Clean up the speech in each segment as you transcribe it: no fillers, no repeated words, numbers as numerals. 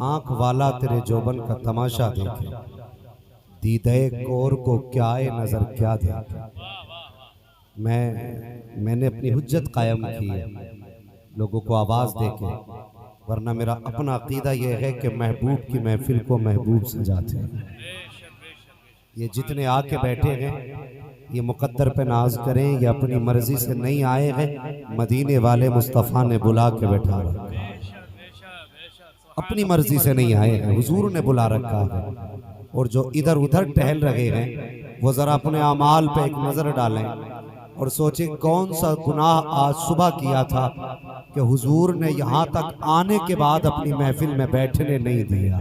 आंख वाला तेरे जोबन का तमाशा देखे, दीदे कोर को क्या नजर क्या देखे। मैंने अपनी हुज्जत कायम की है लोगों को आवाज देके, वरना मेरा अपना अकीदा यह है कि महबूब की महफिल को महबूब सजाते हैं। ये जितने आके बैठे हैं ये मुकद्दर पे नाज करें, ये अपनी मर्जी से नहीं आए हैं, मदीने वाले मुस्तफ़ा ने बुला के बैठा रखा, अपनी मर्जी से नहीं आए हैं, हुजूर ने बुला रखा है। और जो इधर उधर टहल रहे हैं वो जरा अपने अमाल पे एक नजर डालें और सोचें कौन सा गुनाह आज सुबह किया था कि हुजूर ने यहाँ तक आने के बाद अपनी महफिल में बैठने नहीं दिया।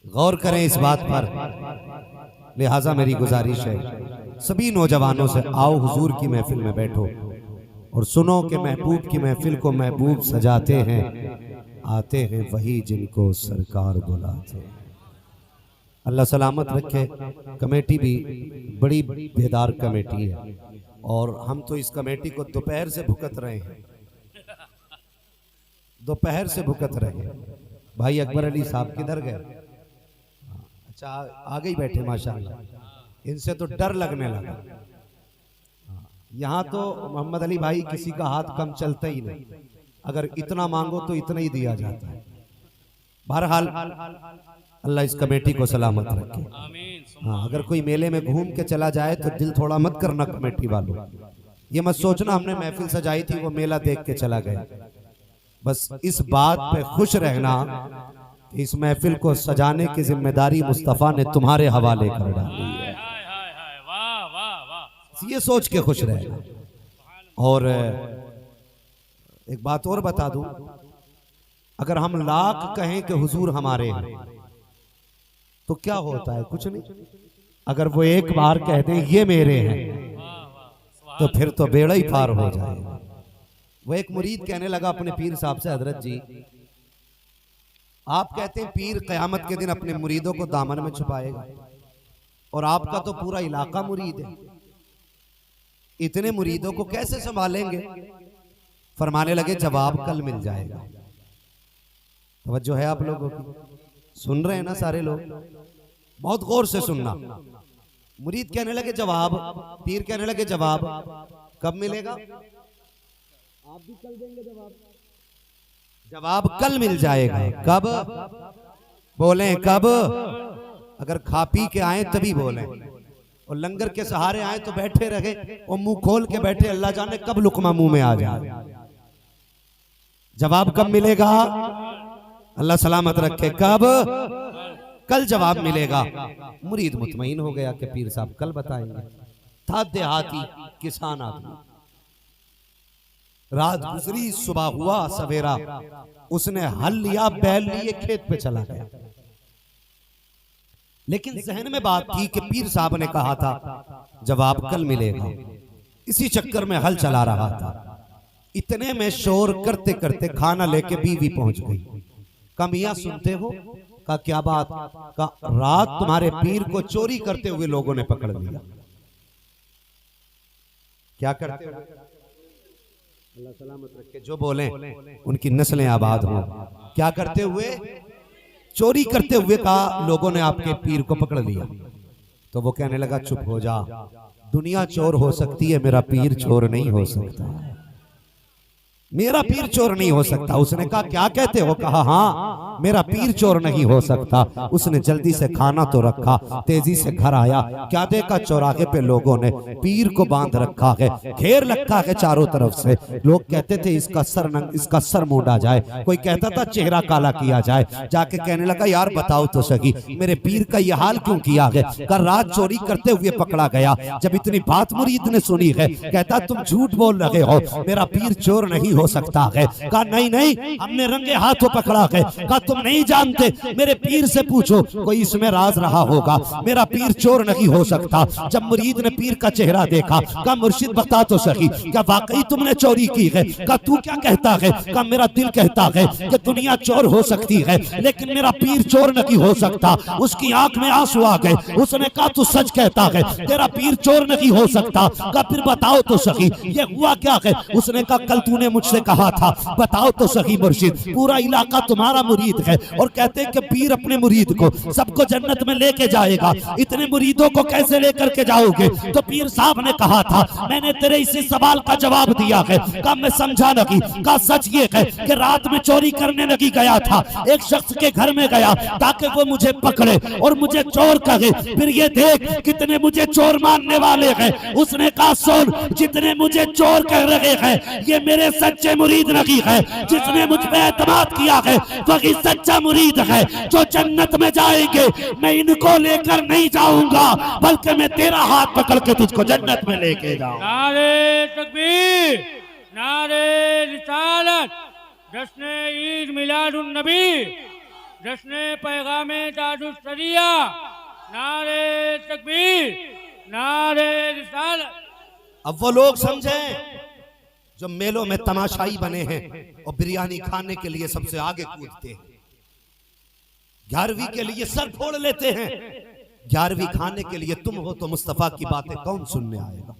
गौर करें इस बात पर। लिहाजा मेरी गुजारिश है सभी नौजवानों से, आओ हुजूर की महफिल में बैठो और सुनो कि महबूब की महफिल को महबूब सजाते हैं, आते हैं वही जिनको सरकार बुलाते हैं। अल्लाह सलामत रखे। कमेटी भी बड़ी बेदार कमेटी है और हम तो इस कमेटी को दोपहर से भुगत रहे हैं, दोपहर से भुगत रहे हैं। भाई अकबर अली साहब किधर गए? अच्छा आगे ही बैठे माशाअल्लाह, इनसे तो डर लगने लगा। यहाँ तो मोहम्मद अली भाई किसी का हाथ कम चलता ही नहीं, अगर इतना मांगो तो इतना ही दिया जाता है। बहरहाल अल्लाह इस कमेटी को सलामत रखे। हाँ, अगर कोई मेले में घूम के चला जाए तो दिल थोड़ा मत करना कमेटी वालों, ये मत सोचना हमने महफिल सजाई थी वो मेला देख के चला गया। बस इस बात पे खुश रहना कि इस महफिल को सजाने की जिम्मेदारी मुस्तफ़ा ने तुम्हारे हवाले कर डाली है, ये सोच के खुश रहना। और एक बात और बता दूं, अगर हम लाख कहें कि हुजूर हमारे हैं तो क्या होता है? कुछ नहीं। अगर वो एक बार कह दें ये मेरे हैं तो फिर तो बेड़ा ही पार हो जाएगा। वो एक मुरीद कहने लगा अपने पीर साहब से, हजरत जी आप कहते हैं पीर कयामत के दिन अपने मुरीदों को दामन में छुपाएगा और आपका तो पूरा इलाका मुरीद है, इतने मुरीदों को कैसे संभालेंगे? फरमाने लगे जवाब कल मिल जाएगा। तवज्जो है आप लोगों की? सुन रहे हैं ना सारे लोग? बहुत गौर से सुनना। मुरीद कहने लगे जवाब, पीर कहने लगे जवाब कब मिलेगा? आप भी कल देंगे जवाब, जवाब कल मिल जाएगा। कब बोलें? कब? अगर खा पी के आए तभी बोलें, और लंगर के सहारे आए तो बैठे रहे और मुंह खोल के बैठे, अल्लाह जाने कब लुकमा मुंह में आ जाए। जवाब कब मिलेगा? अल्लाह सलामत रखे। कब? कल जवाब मिलेगा। मुरीद मुतमईन हो गया कि पीर साहब कल बताएंगे। था देहाती किसान आदमी, रात गुजरी सुबह हुआ सवेरा, उसने हल लिया बैल लिए खेत पे चला गया। लेकिन जहन में बात थी कि पीर साहब ने कहा था जवाब कल मिलेगा, इसी चक्कर में हल चला रहा था। इतने में शोर करते करते खाना लेके बीवी पहुंच गई। का मियां सुनते हो? का क्या बात? का रात तुम्हारे पीर को चोरी करते हुए लोगों ने पकड़ लिया। क्या करते हो? अल्लाह सलामत रखे। जो बोले उनकी नस्लें आबाद हो। क्या करते हुए? चोरी करते हुए का लोगों ने आपके पीर को पकड़ लिया। तो वो कहने लगा चुप हो जा, दुनिया चोर हो सकती है, मेरा पीर चोर नहीं हो सकता, मेरा पीर चोर नहीं हो सकता। उसने कहा क्या कहते हो? कहा हाँ मेरा पीर चोर नहीं हो सकता। उसने जल्दी से खाना तो रखा, तेजी से घर आया, क्या देखा चौराहे पे लोगों ने पीर को बांध रखा है, घेर रखा है चारों तरफ से। लोग कहते थे इसका सर मूंडा जाए, कोई कहता था चेहरा काला किया जाए। जाके कहने लगा यार बताओ तो सही मेरे पीर का यह हाल क्यों किया है? कल रात चोरी करते हुए पकड़ा गया। जब इतनी बात मुरीद ने सुनी है, कहता तुम झूठ बोल रहे हो, मेरा पीर चोर नहीं हो सकता है। कहा नहीं नहीं हमने रंगे हाथों पकड़ा है। कहा तुम नहीं जानते, मेरे पीर से पूछो, कोई इसमें राज रहा होगा, मेरा पीर चोर नहीं हो सकता। जब मुरीद ने पीर का चेहरा देखा, कहा मुर्शिद बता तो सही क्या वाकई तुमने चोरी की है? कहा तू क्या कहता है? कहा मेरा दिल कहता है कि दुनिया चोर हो सकती है लेकिन मेरा पीर चोर नहीं हो सकता। उसकी आंख में आंसू आ गए। उसने कहा तू सच कहता है, तेरा पीर चोर नहीं हो सकता। कहा फिर बताओ तो सही ये हुआ क्या है? उसने कहा कल तूने मुझे से कहा था, बताओ तो सही मुर्शिद, पूरा इलाका तुम्हारा मुरीद है और कहते हैं कि पीर अपने मुरीद को सबको जन्नत में लेके जाएगा, इतने मुरीदों को कैसे लेकर के जाओगे? तो पीर साहब ने कहा था, मैंने तेरे इसी सवाल का जवाब दिया है। कहा मैं समझा नहीं। कहा सच ये है कि रात में चोरी करने लगी गया था, एक शख्स के घर में गया ताकि वो मुझे पकड़े और मुझे चोर कहे, फिर ये देख कितने मुझे चोर मानने वाले हैं। उसने कहा सुन, जितने मुझे चोर कह रहे हैं ये मेरे सच्चे मुरीद नहीं है, जिसने मुझ पे एतमाद किया है वही सच्चा मुरीद है जो जन्नत में जाएंगे। मैं इनको लेकर नहीं जाऊंगा बल्कि मैं तेरा हाथ पकड़ के तुझको जन्नत में लेके जाऊंगा। नारे तकबीर, नारे रिसालत, जश्न ईद मिलादुन नबी, जश्न पैगामे दादुस सरिया, नारे तकबीर, नारे रिसालत। अब वो लोग समझें जो मेलों में तमाशाई बने हैं और बिरयानी खाने के लिए सबसे आगे कूदते हैं, 11वीं के लिए सर फोड़ लेते हैं, 11वीं खाने के लिए तुम हो तो मुस्तफा की बातें कौन सुनने आएगा?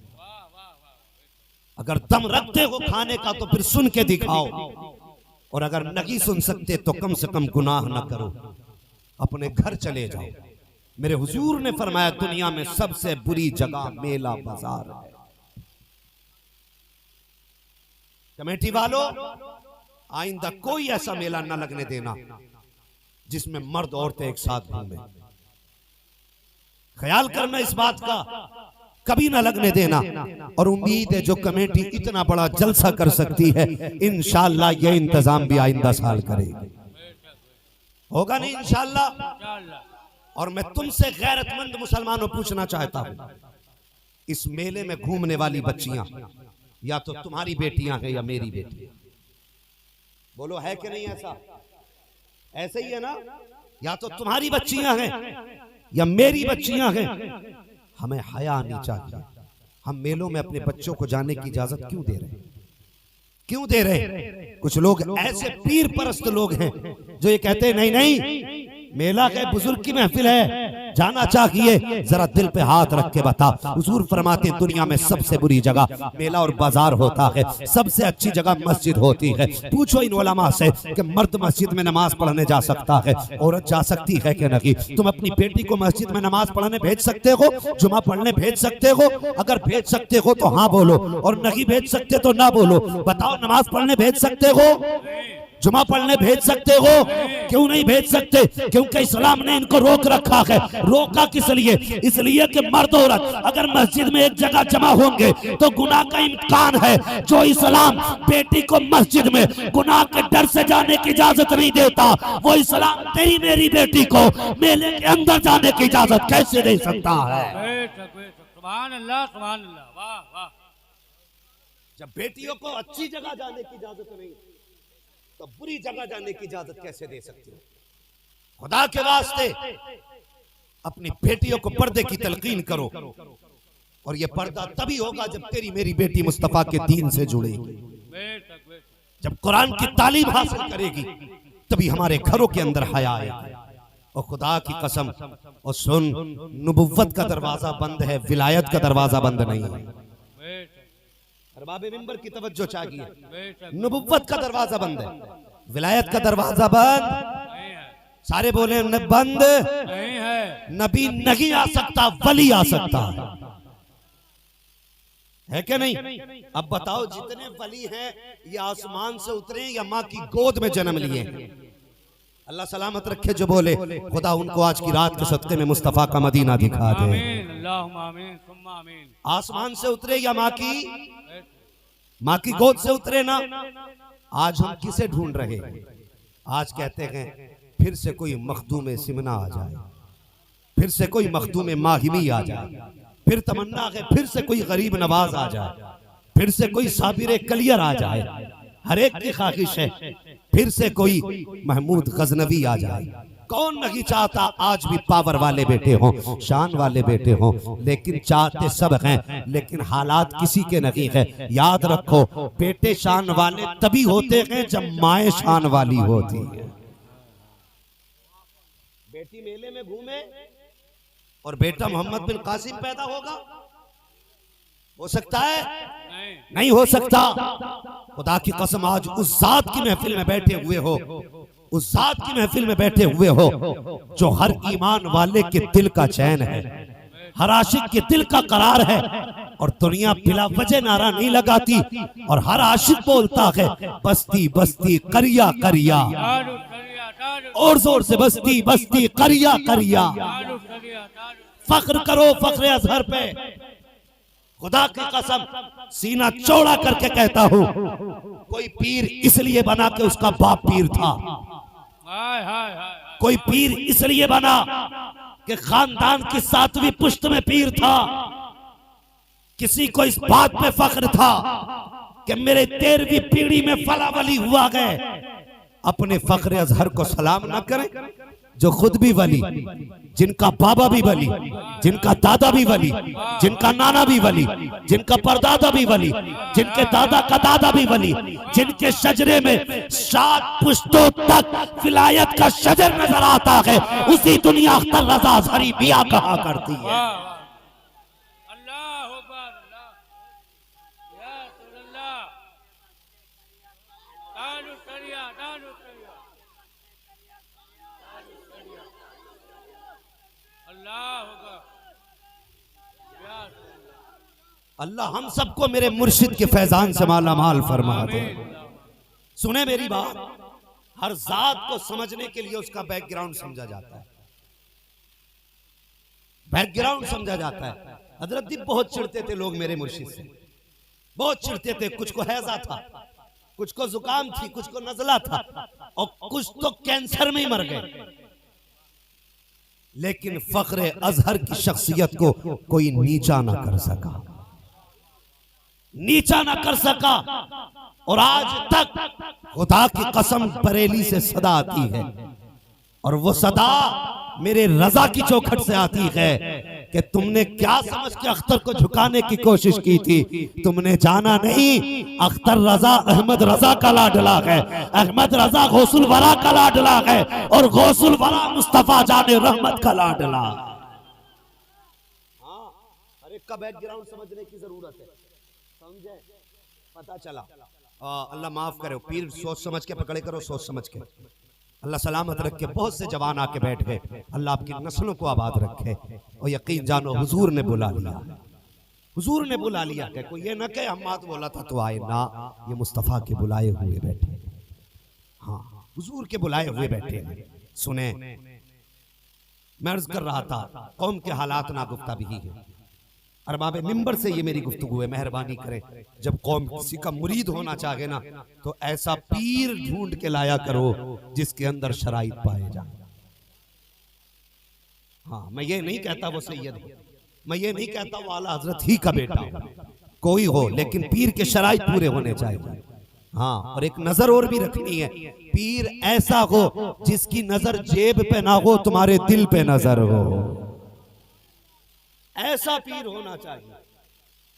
अगर दम रखते हो खाने का तो फिर सुन के दिखाओ, और अगर नहीं सुन सकते तो कम से कम गुनाह न करो, अपने घर चले जाओ। मेरे हुजूर ने फरमाया दुनिया में सबसे बुरी जगह मेला बाजार है। कमेटी वालों, आइंदा कोई ऐसा मेला न लगने देना जिसमें मर्द औरतें एक साथ घूमें। ख्याल करना इस बात का, कभी ना लगने देना। और उम्मीद है जो कमेटी इतना बड़ा जलसा कर सकती है, इंशाअल्लाह ये इंतजाम भी आइंदा साल करेगी। होगा नहीं इंशाअल्लाह। और मैं तुमसे गैरतमंद मुसलमानों पूछना चाहता हूं, इस मेले में घूमने वाली बच्चियां या तो तुम्हारी बेटियां हैं या मेरी बेटी? बोलो है कि नहीं? ऐसा ऐसे ही है ना? या तो तुम्हारी बच्चियां हैं या मेरी बच्चियां हैं। हमें हया आनी चाहिए। हम मेलों में अपने बच्चों को जाने की इजाजत क्यों दे रहे हैं? क्यों दे रहे हैं? कुछ लोग ऐसे पीर परस्त लोग हैं जो ये कहते हैं नहीं नहीं, मेला है, बुजुर्ग की महफिल है, जाना चाहिए। जरा दिल पे हाथ रख के बता, हुजूर फरमाते दुनिया में सबसे बुरी जगह मेला और बाजार होता है, सबसे अच्छी जगह मस्जिद होती है। पूछो इन उलमा से कि मर्द मस्जिद में नमाज पढ़ने जा सकता है, औरत जा सकती है कि नहीं? तुम अपनी बेटी को मस्जिद में नमाज पढ़ने भेज सकते हो, जुमा पढ़ने भेज सकते हो? अगर भेज सकते हो तो हाँ बोलो, और नहीं भेज सकते तो ना बोलो। बताओ, नमाज पढ़ने भेज सकते हो? जुमा पढ़ने भेज सकते हो? क्यों नहीं भेज सकते? क्योंकि इस्लाम ने इनको रोक रखा है। रोका किस लिए? इसलिए कि मर्द औरत अगर मस्जिद में एक जगह जमा होंगे तो गुनाह का इम्कान है। जो इस्लाम बेटी को मस्जिद में गुनाह के डर से जाने की इजाजत नहीं देता, वो इस्लाम तेरी मेरी बेटी को मेले के अंदर जाने की इजाजत कैसे दे सकता है? सुभान अल्लाह, सुभान अल्लाह, वाह वाह। जब बेटियों को अच्छी जगह जाने की इजाजत नहीं तो बुरी जगह जाने की इजाजत कैसे दे सकती हो? खुदा के वास्ते अपनी बेटियों को पर्दे की तलकीन करो, और ये पर्दा तभी होगा जब तेरी मेरी बेटी मुस्तफा के दीन से जुड़ेगी, जब कुरान की तालीम हासिल करेगी, तभी हमारे घरों के अंदर हया आएगा। और खुदा की कसम, और सुन, नबुव्वत का दरवाजा बंद है, विलायत का दरवाजा बंद नहीं है। अरबाबे मिंबर की तवज्जो चाहिए। नबुव्वत का दरवाजा बंद है, विलायत का दरवाजा बंद। सारे बोले न बंद नहीं है। नबी नहीं आ सकता, वली आ सकता है कि नहीं? अब बताओ, जितने वली हैं ये आसमान से उतरे या माँ की गोद में जन्म लिए? अल्लाह सलामत रखे जो बोले खुदा उनको आज की रात के सदके में मुस्तफा का मदीना दिखा दे। आसमान से उतरे या माँ की गोद से उतरे ना। आज हम किसे ढूंढ रहे हैं? आज कहते हैं फिर से कोई मखदूम सिमना आ जाए, फिर से कोई मखदूम माहिमी आ जाए, फिर तमन्ना है फिर से कोई गरीब नवाज आ जाए, फिर से कोई साबिर कलियर आ जाए। हर एक की ख्वाहिश है फिर से कोई महमूद गजनवी आ जाए। कौन नहीं चाहता आज भी पावर वाले बेटे हों, शान वाले बेटे हों, लेकिन चाहते सब हैं, लेकिन हालात किसी के नहीं है। याद रखो, बेटे शान वाले तभी होते हैं जब माए शान वाली होती है। बेटी मेले में घूमे और बेटा मोहम्मद बिन कासिम पैदा होगा, हो सकता है? नहीं हो सकता। खुदा की कसम आज उस जात की महफिल में बैठे हुए हो, उस जात की महफिल में बैठे हुए हो जो हर ईमान वाले के दिल का चैन है, हर आशिक के दिल का करार है। और दुनिया बिला वजह नारा नहीं लगाती और हर आशिक बोलता है बस्ती बस्ती करिया करिया, तारू करिया तारू और जोर से बस्ती बस्ती करिया करिया। तारू करिया तारू फख्र करो फख्र अजहर पे। खुदा की कसम सीना चौड़ा करके कहता हूँ, कोई पीर इसलिए बना कि उसका बाप पीर था, हाय हाय हाय कोई पीर इसलिए बना कि खानदान की 7वीं पुश्त में पीर था। किसी को इस बात पे फख्र था कि मेरे 13वीं पीढ़ी में फला वली हुआ गए। अपने फख्र अजहर को सलाम न करें जो खुद भी वली, जिनका बाबा भी वली, जिनका दादा भी वली, जिनका नाना भी वली, जिनका परदादा भी वली, जिनके दादा का दादा भी वली, जिनके शजरे में 7 पुश्तों तक विलायत का शजर नजर आता है, उसी दुनिया अख्तर रजा अजहरी मियां कहा करती है। वाह वाह अल्लाह अकबर अल्लाह या रसूलल्लाह तारू करिया तारू करिया अल्लाह अकबर या रसूलल्लाह अल्लाह हम सबको मेरे मुर्शिद के फैजान से माला माल फरमा दे। सुने मेरी बात, हर जात को समझने के लिए उसका बैकग्राउंड समझा जाता है, बैकग्राउंड समझा जाता है। हजरत दी बहुत चिढ़ते थे लोग मेरे मुर्शिद से, बहुत चिढ़ते थे। कुछ को हैजा था, कुछ को जुकाम थी, कुछ को नजला था और कुछ तो कैंसर में ही मर गए। लेकिन फख्र अजहर की शख्सियत को कोई नीचा ना कर सका, नीचा ना कर सका। और आज तक खुदा की कसम बरेली से सदा आती है और वो सदा मेरे रजा की चौखट से आती है कि तुमने क्या समझ के अख्तर को झुकाने की कोशिश की थी। तुमने जाना नहीं, अख्तर रजा अहमद रजा का लाडला है, अहमद रजा गौसुल वरा का लाडला है और गौसुल वरा मुस्तफा जाने रहमत का लाडला। हाँ, हर एक का बैकग्राउंड समझने की जरूरत है, समझे? पता चला। अल्लाह माफ करे, पीर सोच समझ के पकड़े करो, सोच समझ के। अल्लाह सलामत रखे। बहुत से जवान आके बैठ गए, अल्लाह आपकी नस्लों को आबाद रखे। और यकीन जानो हुजूर ने बुला लिया, हुजूर ने बुला लिया। कि कोई ये ना कहे हम बात बोला था तो आए ना, ये मुस्तफ़ा के बुलाए हुए बैठे। हाँ, हुजूर के बुलाए हुए बैठे हैं। सुने, मैं अर्ज कर रहा था कौम के हालात नागुफ्ता भी है। अरबाब मिंबर से ये मेरी गुफ्तगू है, मेहरबानी करें, जब कौम किसी का मुरीद होना चाहे ना तो ऐसा पीर ढूंढ के लाया करो जिसके अंदर शराइत पाए जाए। हाँ, मैं ये नहीं कहता वो सैयद हो, मैं ये नहीं कहता वो आला हजरत ही का बेटा हो, कोई हो, लेकिन पीर के शराइत पूरे होने चाहिए। हाँ, और एक नजर और भी रखनी है, पीर ऐसा हो जिसकी नजर जेब पे ना हो, तुम्हारे दिल पे नजर हो, ऐसा पीर होना चाहिए,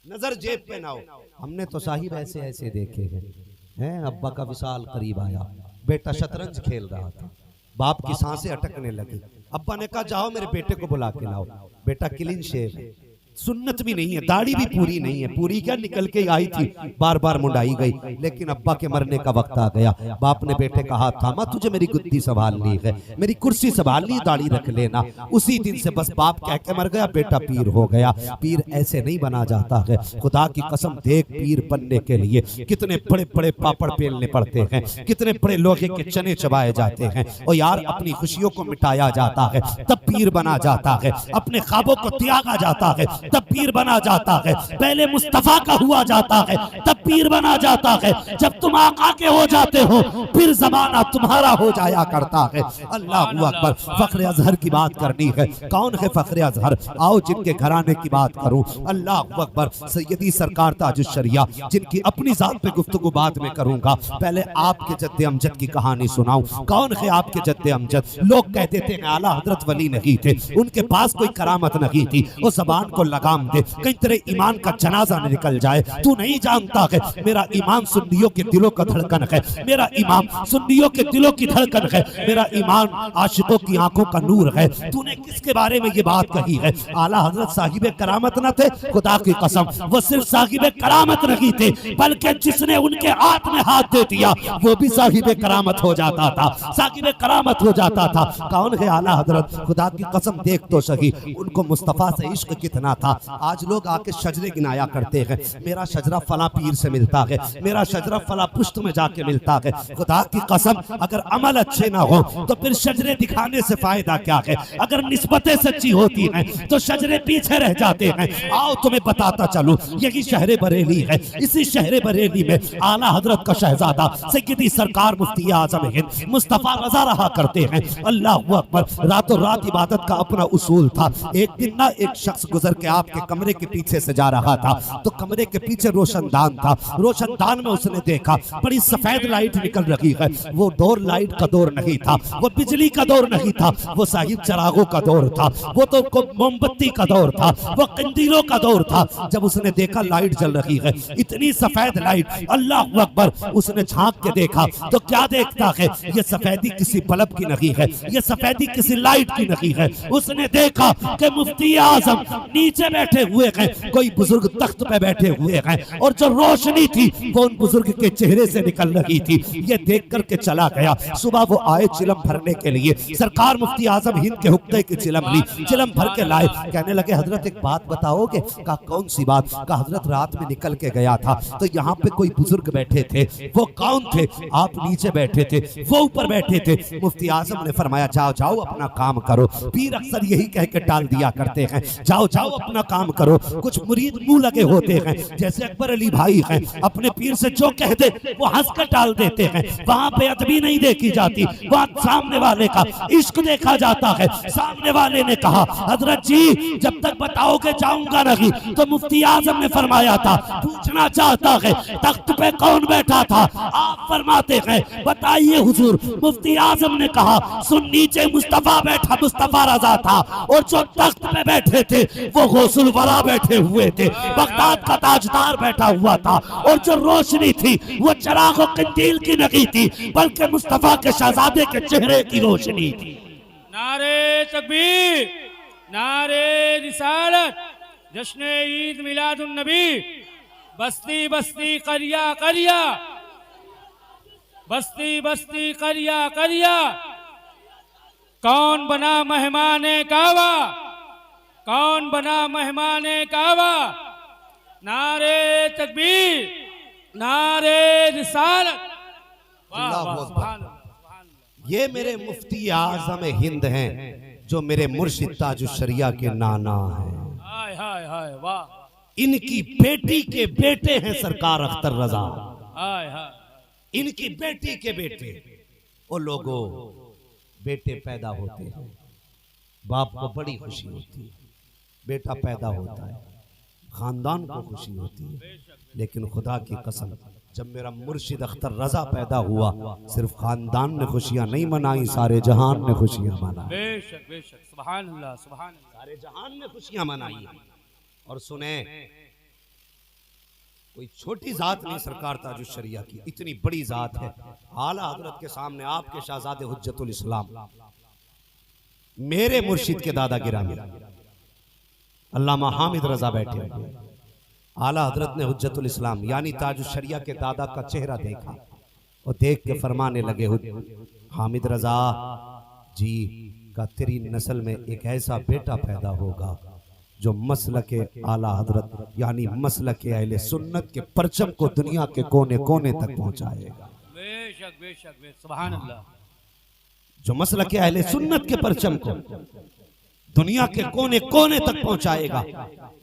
नजर जेब पे ना हो। हमने तो साहिब ऐसे ऐसे देखे हैं। अब्बा का विसाल करीब आया, बेटा शतरंज खेल रहा था, बाप की सांसें अटकने लगी। अब्बा ने कहा जाओ मेरे बेटे को बुला के लाओ। बेटा क्लीन शेव है, सुन्नत भी नहीं है, दाढ़ी भी पूरी नहीं है, पूरी क्या निकल के आई थी, बार बार मुंडाई गई। लेकिन अब्बा के मरने का वक्त आ गया, बाप ने बेटे का हाथ थामा, तुझे मेरी गुद्दी संभालनी है, मेरी कुर्सी संभालनी, दाढ़ी रख लेना। उसी दिन से बस बाप कह के मर गया, बेटा पीर हो गया। पीर ऐसे नहीं बना जाता है, खुदा की कसम देख, पीर बनने के लिए कितने बड़े बड़े पापड़ पेलने पड़ते हैं, कितने बड़े लोहे के चने चबाए जाते हैं। और यार अपनी खुशियों को मिटाया जाता है तब पीर बना जाता है, अपने ख्वाबों को त्यागा जाता है तब पीर बना जाता है, पहले मुस्तफा का हुआ जाता है तब पीर बना जाता है। जब तुम आका के हो जाते हो फिर जमाना तुम्हारा हो जाया करता है। अल्लाह अकबर। फख्र अजहर की बात करनी है, कौन है फख्र अजहर? आओ जिनके घराने की बात करूं। अल्लाह अकबर। सैयदी सरकार ताजुश शरिया, जिनकी अपनी जात पे गुफ्तगू बाद में करूंगा, पहले आपके जद्दे अमजद की कहानी सुनाऊं। कौन है आपके जद्दे अमजद? लोग कहते थे आला हजरत वली नहीं थे, उनके पास कोई करामत नहीं थी, वो जबान को लगाम दे, कहीं तेरे ईमान का जनाजा न निकल जाए। तू नहीं जानता है। मेरा ईमान सुन्नियों के दिलों का धड़कन है, मेरा ईमान सुन्नियों के दिलों की धड़कन है, मेरा ईमान आशिकों की आंखों का नूर है। तूने किसके बारे में ये बात कही है? आला हजरत साहिब करामत न थे, खुदा की कसम वो सिर्फ साहिब करामत नहीं थे, बल्कि जिसने उनके हाथ में हाथ दे दिया वो भी साहिब करामत हो जाता था, साहिब करामत हो जाता था। कौन है आला हजरत? खुदा की कसम देख तो सही उनको मुस्तफा से इश्क कितना था। आज लोग आके शजरे गिनाया करते हैं, मेरा शजरा फला पीर से मिलता है, मेरा शजरा फला पुश्त में जाके मिलता है। खुदा की कसम अगर अमल अच्छे ना हो तो फिर शजरे दिखाने से फायदा क्या है? अगर निस्बतें सच्ची होती हैं तो शजरे पीछे रह जाते हैं। आओ तुम्हें बताता चलूं, यही शहर बरेली है, इसी शहर बरेली में आला हजरत का शहजादा सैयदी सरकार मुफ्ती आजम हिंद मुस्तफा रजा रहा करते हैं। अल्लाह अकबर। रातों रात इबादत का अपना उसूल था। एक दिन ना एक शख्स गुजर के आपके कमरे के पीछे से जा रहा था, तो कमरे के पीछे रोशनदान था, रोशनदान में उसने देखा बड़ी सफेद लाइट निकल रही है। वो दौर लाइट का दौर नहीं था, वो बिजली का दौर नहीं था, वो साहिब चरागों का दौर था, वो तो मोमबत्ती का दौर था, वो कंदीलों का दौर था। जब उसने देखा लाइट जल रही है, इतनी सफेद लाइट, अल्लाह अकबर, उसने झांक के देखा तो क्या देखता है? ये सफेदी किसी बल्ब की नहीं है, ये सफेदी किसी लाइट की नहीं है। उसने देखा कि मुफ्ती आजम नीचे बैठे हुए हैं, कोई बुजुर्ग तख्त पे बैठे हुए हैं, और जो रोशनी थी वो उन बुजुर्ग के चेहरे से निकल रही थी। ये देख करके चला गया। सुबह वो आए चिलम भरने के लिए, सरकार मुफ्ती आजम हिंद के हुक्के की चिलम ली, चिलम भर के लाए। कहने लगे हजरत एक बात बताओगे? कहा कौन सी बात? कहा हजरत रात में निकल के गया था तो यहाँ पे कोई बुजुर्ग बैठे थे। वो कौन थे? आप नीचे बैठे थे, वो ऊपर बैठे थे। मुफ्ती आजम ने फरमाया जाओ जाओ अपना काम करो। पीर अक्सर यही कह के टाल दिया करते हैं, जाओ जाओ अपना काम करो। कुछ मुरीद मुंह लगे होते हैं, जैसे अकबर अली भाई हैं, अपने पीर से जो कह दे वो हंस कर टाल देते हैं। वहां पे अदबी नहीं देखी जाती, वहां सामने वाले का इश्क देखा जाता है। सामने वाले ने कहा हजरत जी जब तक बताओगे जाऊंगा नहीं। तो मुफ्ती आजम ने फरमाया था पूछना चाहता है तख्त पे कौन बैठा था? आप फरमाते हैं बताइए हुजूर। मुफ्ती आजम ने कहा सुन नीचे मुस्तफा बैठा, मुस्तफा रजा था, और जो तख्त पे बैठे थे वो गौसुल वरा बैठे हुए थे, बगदाद का ताजदार बैठा हुआ था, और जो रोशनी थी वो चराग और कंदील की नहीं थी बल्कि मुस्तफा के शहजादे के चेहरे की रोशनी थी। नारे तकबीर, नारे रिसालत, जश्न ईद मिलादुन नबी, बस्ती बस्ती करिया करिया, बस्ती बस्ती करिया करिया। कौन बना मेहमाने कावा, कौन बना मेहमाने कावा। नारे तकबीर, नारे रिसालत। वाह वाह, सुभान अल्लाह, सुभान अल्लाह। ये मेरे मुफ्ती आजम हिंद हैं जो मेरे मुर्शिद ताजुश्शरिया के नाना हैं। हाय हाय हाय, वाह। इनकी बेटी के बेटे हैं सरकार अख्तर रजा। हाय हाय, इनकी बेटी के बेटे। वो लोगों बेटे पैदा होते हैं, बाप को बड़ी खुशी होती है, बेटा पैदा होता है, खानदान को खुशी होती है। लेकिन खुदा की कसम जब मेरा मुर्शिद अख्तर रजा पैदा हुआ, सिर्फ खानदान ने खुशियां नहीं मनाई, सारे जहान ने खुशियां मनाई। बेशक बेशक, सुभान अल्लाह, सुभान अल्लाह। सारे जहान ने खुशियां मनाई। और सुने कोई छोटी जात नहीं सरकार ताजुश्शरिया की, इतनी बड़ी जात है। आला हजरत के सामने आपके शहजादे हुज्जतुल इस्लाम मेरे मुर्शिद के दादा गिरामी अल्लामा हामिद रजा बैठे हैं। आला हजरत ने हुज्जतुल इस्लाम यानी ताजुश्शरिया के दादा का चेहरा देखा और देख के फरमाने लगे हामिद रजा जी का तेरी नस्ल में एक ऐसा बेटा पैदा होगा जो मसलक आला हजरत यानी मसलक अहले सुन्नत के परचम को दुनिया के कोने कोने तक पहुंचाएगा। बेशक बेशक, सुभान अल्लाह। जो मसलक अहले सुन्नत के परचम को दुनिया के कोने कोने तक पहुंचाएगा।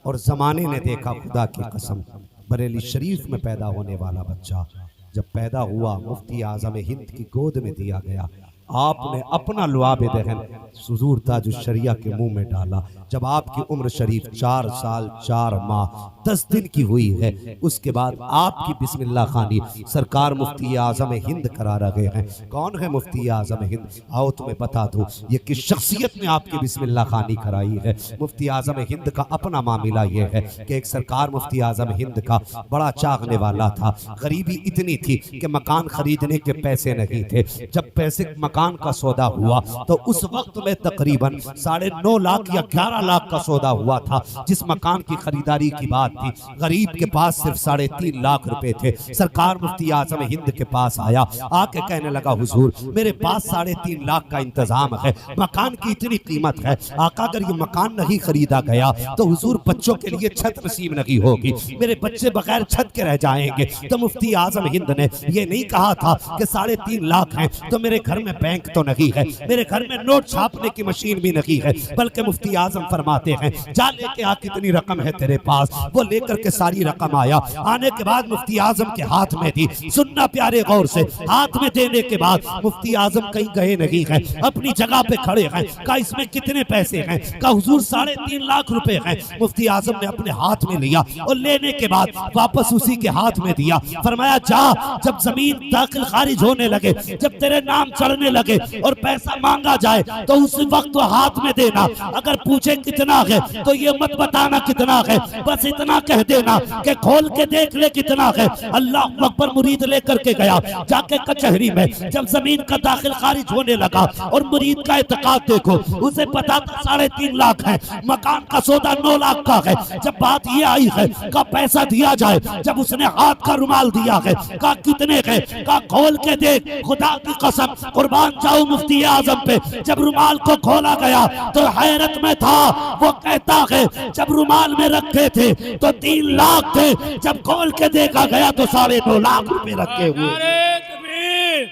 और जमाने ने देखा, खुदा की कसम, बरेली शरीफ में पैदा होने वाला बच्चा जब पैदा हुआ मुफ्ती आजम हिंद की गोद में दिया गया। आपने अपना लुआब दहन हुजूर ताजुश शरिया के मुंह में डाला। जब आपकी उम्र शरीफ 4 साल 4 माह 10 दिन की हुई है, उसके बाद आपकी बिस्मिल्लाह खानी सरकार मुफ्ती आजम हिंद करा रहे हैं। कौन है मुफ्ती आजम हिंद? आओ तुम्हें बता दूं ये किस शख्सियत ने आपकी बिस्मिल्लाह खानी कराई है। मुफ्ती आजम हिंद का अपना मामला यह है कि एक सरकार मुफ्ती आजम हिंद का बड़ा चाहने वाला था। गरीबी इतनी थी कि मकान खरीदने के पैसे नहीं थे। जब पैसे मकान का सौदा हुआ तो उस वक्त में तकरीबन 9.5 लाख या 11 लाख का सौदा हुआ था। जिस मकान की खरीदारी की बात थी, गरीब के पास सिर्फ 3.5 लाख रुपए थे। सरकार मुफ्ती आजम हिंद के पास आया, आके कहने लगा हुजूर मेरे पास 3.5 लाख का इंतजाम है, मकान की इतनी कीमत है। आका अगर ये मकान नहीं खरीदा गया तो हुजूर बच्चों के लिए छत नसीब नहीं होगी, मेरे बच्चे बगैर छत के रह जाएंगे। तो मुफ्ती आजम हिंद ने ये नहीं कहा था कि 3.5 लाख हैं तो मेरे घर में बैंक तो नहीं है, मेरे घर में नोट छापने की मशीन भी नहीं है, बल्कि मुफ्ती आजम फरमाते हैं जा लेके आ कितनी रकम है तेरे पास। वो लेकर के सारी रकम आया। आने के बाद मुफ्ती आजम के हाथ में दी। सुनना प्यारे गौर से, हाथ में देने के बाद मुफ्ती आजम कहीं गए नहीं हैं, अपनी जगह पे खड़े हैं। कहा इसमें कितने पैसे हैं? कहा हुजूर 3.5 लाख रुपए हैं। मुफ्ती आजम ने अपने हाथ में लिया और लेने के बाद वापस उसी के हाथ में दिया। फरमाया जा, जब जमीन दाखिल खारिज होने लगे, जब तेरे नाम चढ़ने लगे और पैसा मांगा जाए तो उस वक्त तो हाथ में देना। अगर पूछे कितना है तो ये मत बताना कितना है, बस इतना कह देना कि खोल के देख ले कितना है। अल्लाह अकबर मुरीद लेकर के गया, जाके कचहरी में जब जमीन का दाखिल खारिज होने लगा और मुरीद का एतकाद देखो, उसे पता था 3.5 लाख है, मकान का सौदा 9 लाख का है। जब बात ये आई है का पैसा दिया जाए, जब उसने हाथ का रुमाल दिया है, का कितने है, का खोल के देख, खुदा की कसम कुर्बान जाऊं मुफ्ती आजम पे। जब रुमाल को खोला गया तो हैरत में था। वो कहता है जब रुमाल में रखे थे तो 3 लाख थे, जब खोल के देखा गया तो 2.5 लाख रुपए रखे हुए। नारे तकबीर,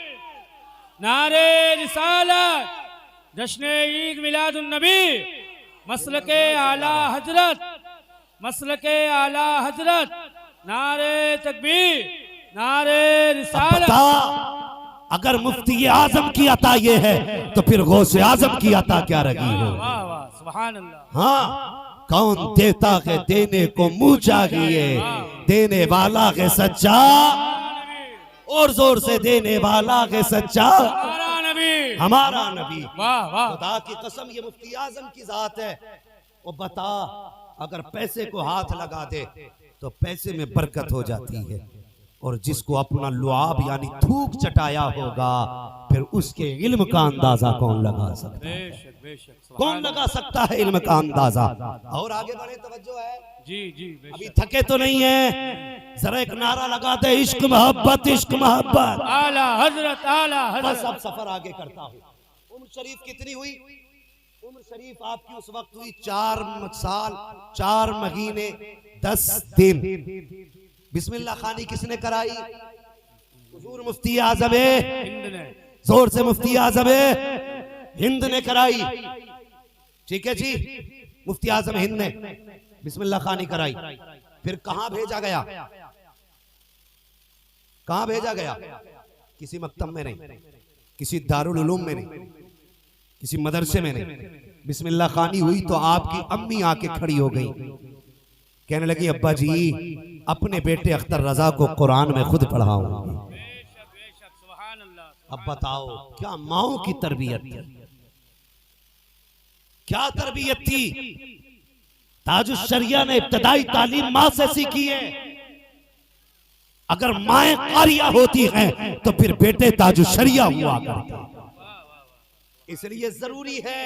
नारे रिसालत, जश्न ईद मिलादुन नबी, मसलके आला हजरत, मसलके आला हजरत, नारे तकबीर, नारे रिसालत। अगर मुफ्ती आजम की अता ये है तो फिर गौसे आजम की अता क्या रही हो? वाह वाह सुभान अल्लाह। हाँ, कौन देता है देने को मुंह चाहिए, देने वाला है सच्चा, और जोर से देने वाला है सच्चा हमारा नबी, हमारा नबी। वाह वाह। खुदा की कसम ये मुफ्ती आजम की जात है। वो बता, अगर पैसे को हाथ लगा दे तो पैसे में बरकत हो जाती है, और जिसको अपना लुआब यानी थूक चटाया होगा फिर उसके इल्म का अंदाजा कौन लगा सकता है? बेशक बेशक, कौन लगा सकता है इल्म का अंदाजा? और आगे बढ़े, तवज्जो है जी जी बेशक। अभी थके तो नहीं है, जरा एक नारा लगा दे, इश्क मोहब्बत, इश्क मोहब्बत। आला हजरत, आला बस हजरत। अब सफर आगे करता हूँ। उम्र शरीफ कितनी हुई? उम्र शरीफ आपकी उस वक्त हुई 4 साल 4 महीने 10 दिन। बिस्मिल्लाह खानी किसने कराई? हुजूर मुफ्ती आजम हिंद ने, जोर से मुफ्ती आजम हिंद ने कराई। ठीक है जी, मुफ्ती आजम हिंद ने बिस्मिल्लाह खानी कराई। फिर कहां भेजा गया? कहां भेजा गया? किसी मकतब में नहीं, किसी दारुल उलूम में नहीं, किसी मदरसे में नहीं। बिस्मिल्लाह खानी हुई तो आपकी अम्मी आके खड़ी हो गई, कहने लगी अब्बा जी अपने बेटे अख्तर रजा को कुरान में खुद पढ़ाऊंगी। बेशक बेशक सुभान अल्लाह। अब बताओ क्या माओ की तरबियत थी, क्या तरबियत थी? ताजुश शरिया ने इब्तदाई तालीम माँ से सीखी है। अगर माएं कारिया होती हैं तो फिर बेटे ताजुश शरिया हुआ करते। इसलिए जरूरी है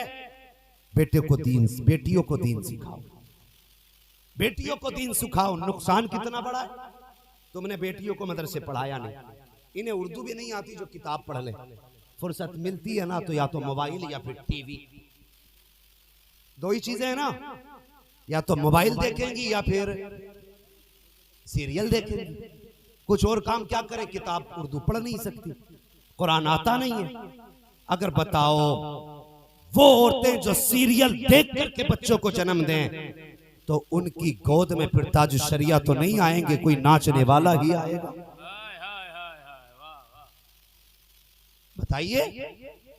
बेटे को दीन, बेटियों को दीन सिखाओ, बेटियों को दीन सिखाओ। नुकसान कितना बड़ा है, तुमने बेटियों को मदरसे पढ़ाया नहीं, इन्हें उर्दू भी नहीं आती जो किताब पढ़ ले। फुर्सत मिलती है ना तो या तो मोबाइल या फिर टीवी, 2 ही चीजें हैं ना, या तो मोबाइल देखेंगी या फिर सीरियल देखेंगी। कुछ और काम क्या करें? किताब उर्दू पढ़ नहीं सकती, कुरान आता नहीं है। अगर बताओ वो औरतें जो सीरियल देख करके बच्चों को जन्म दें तो उनकी गोद में फिर ताजुश शरिया तो नहीं आएंगे, कोई नाचने वाला ही आएगा। बताइए,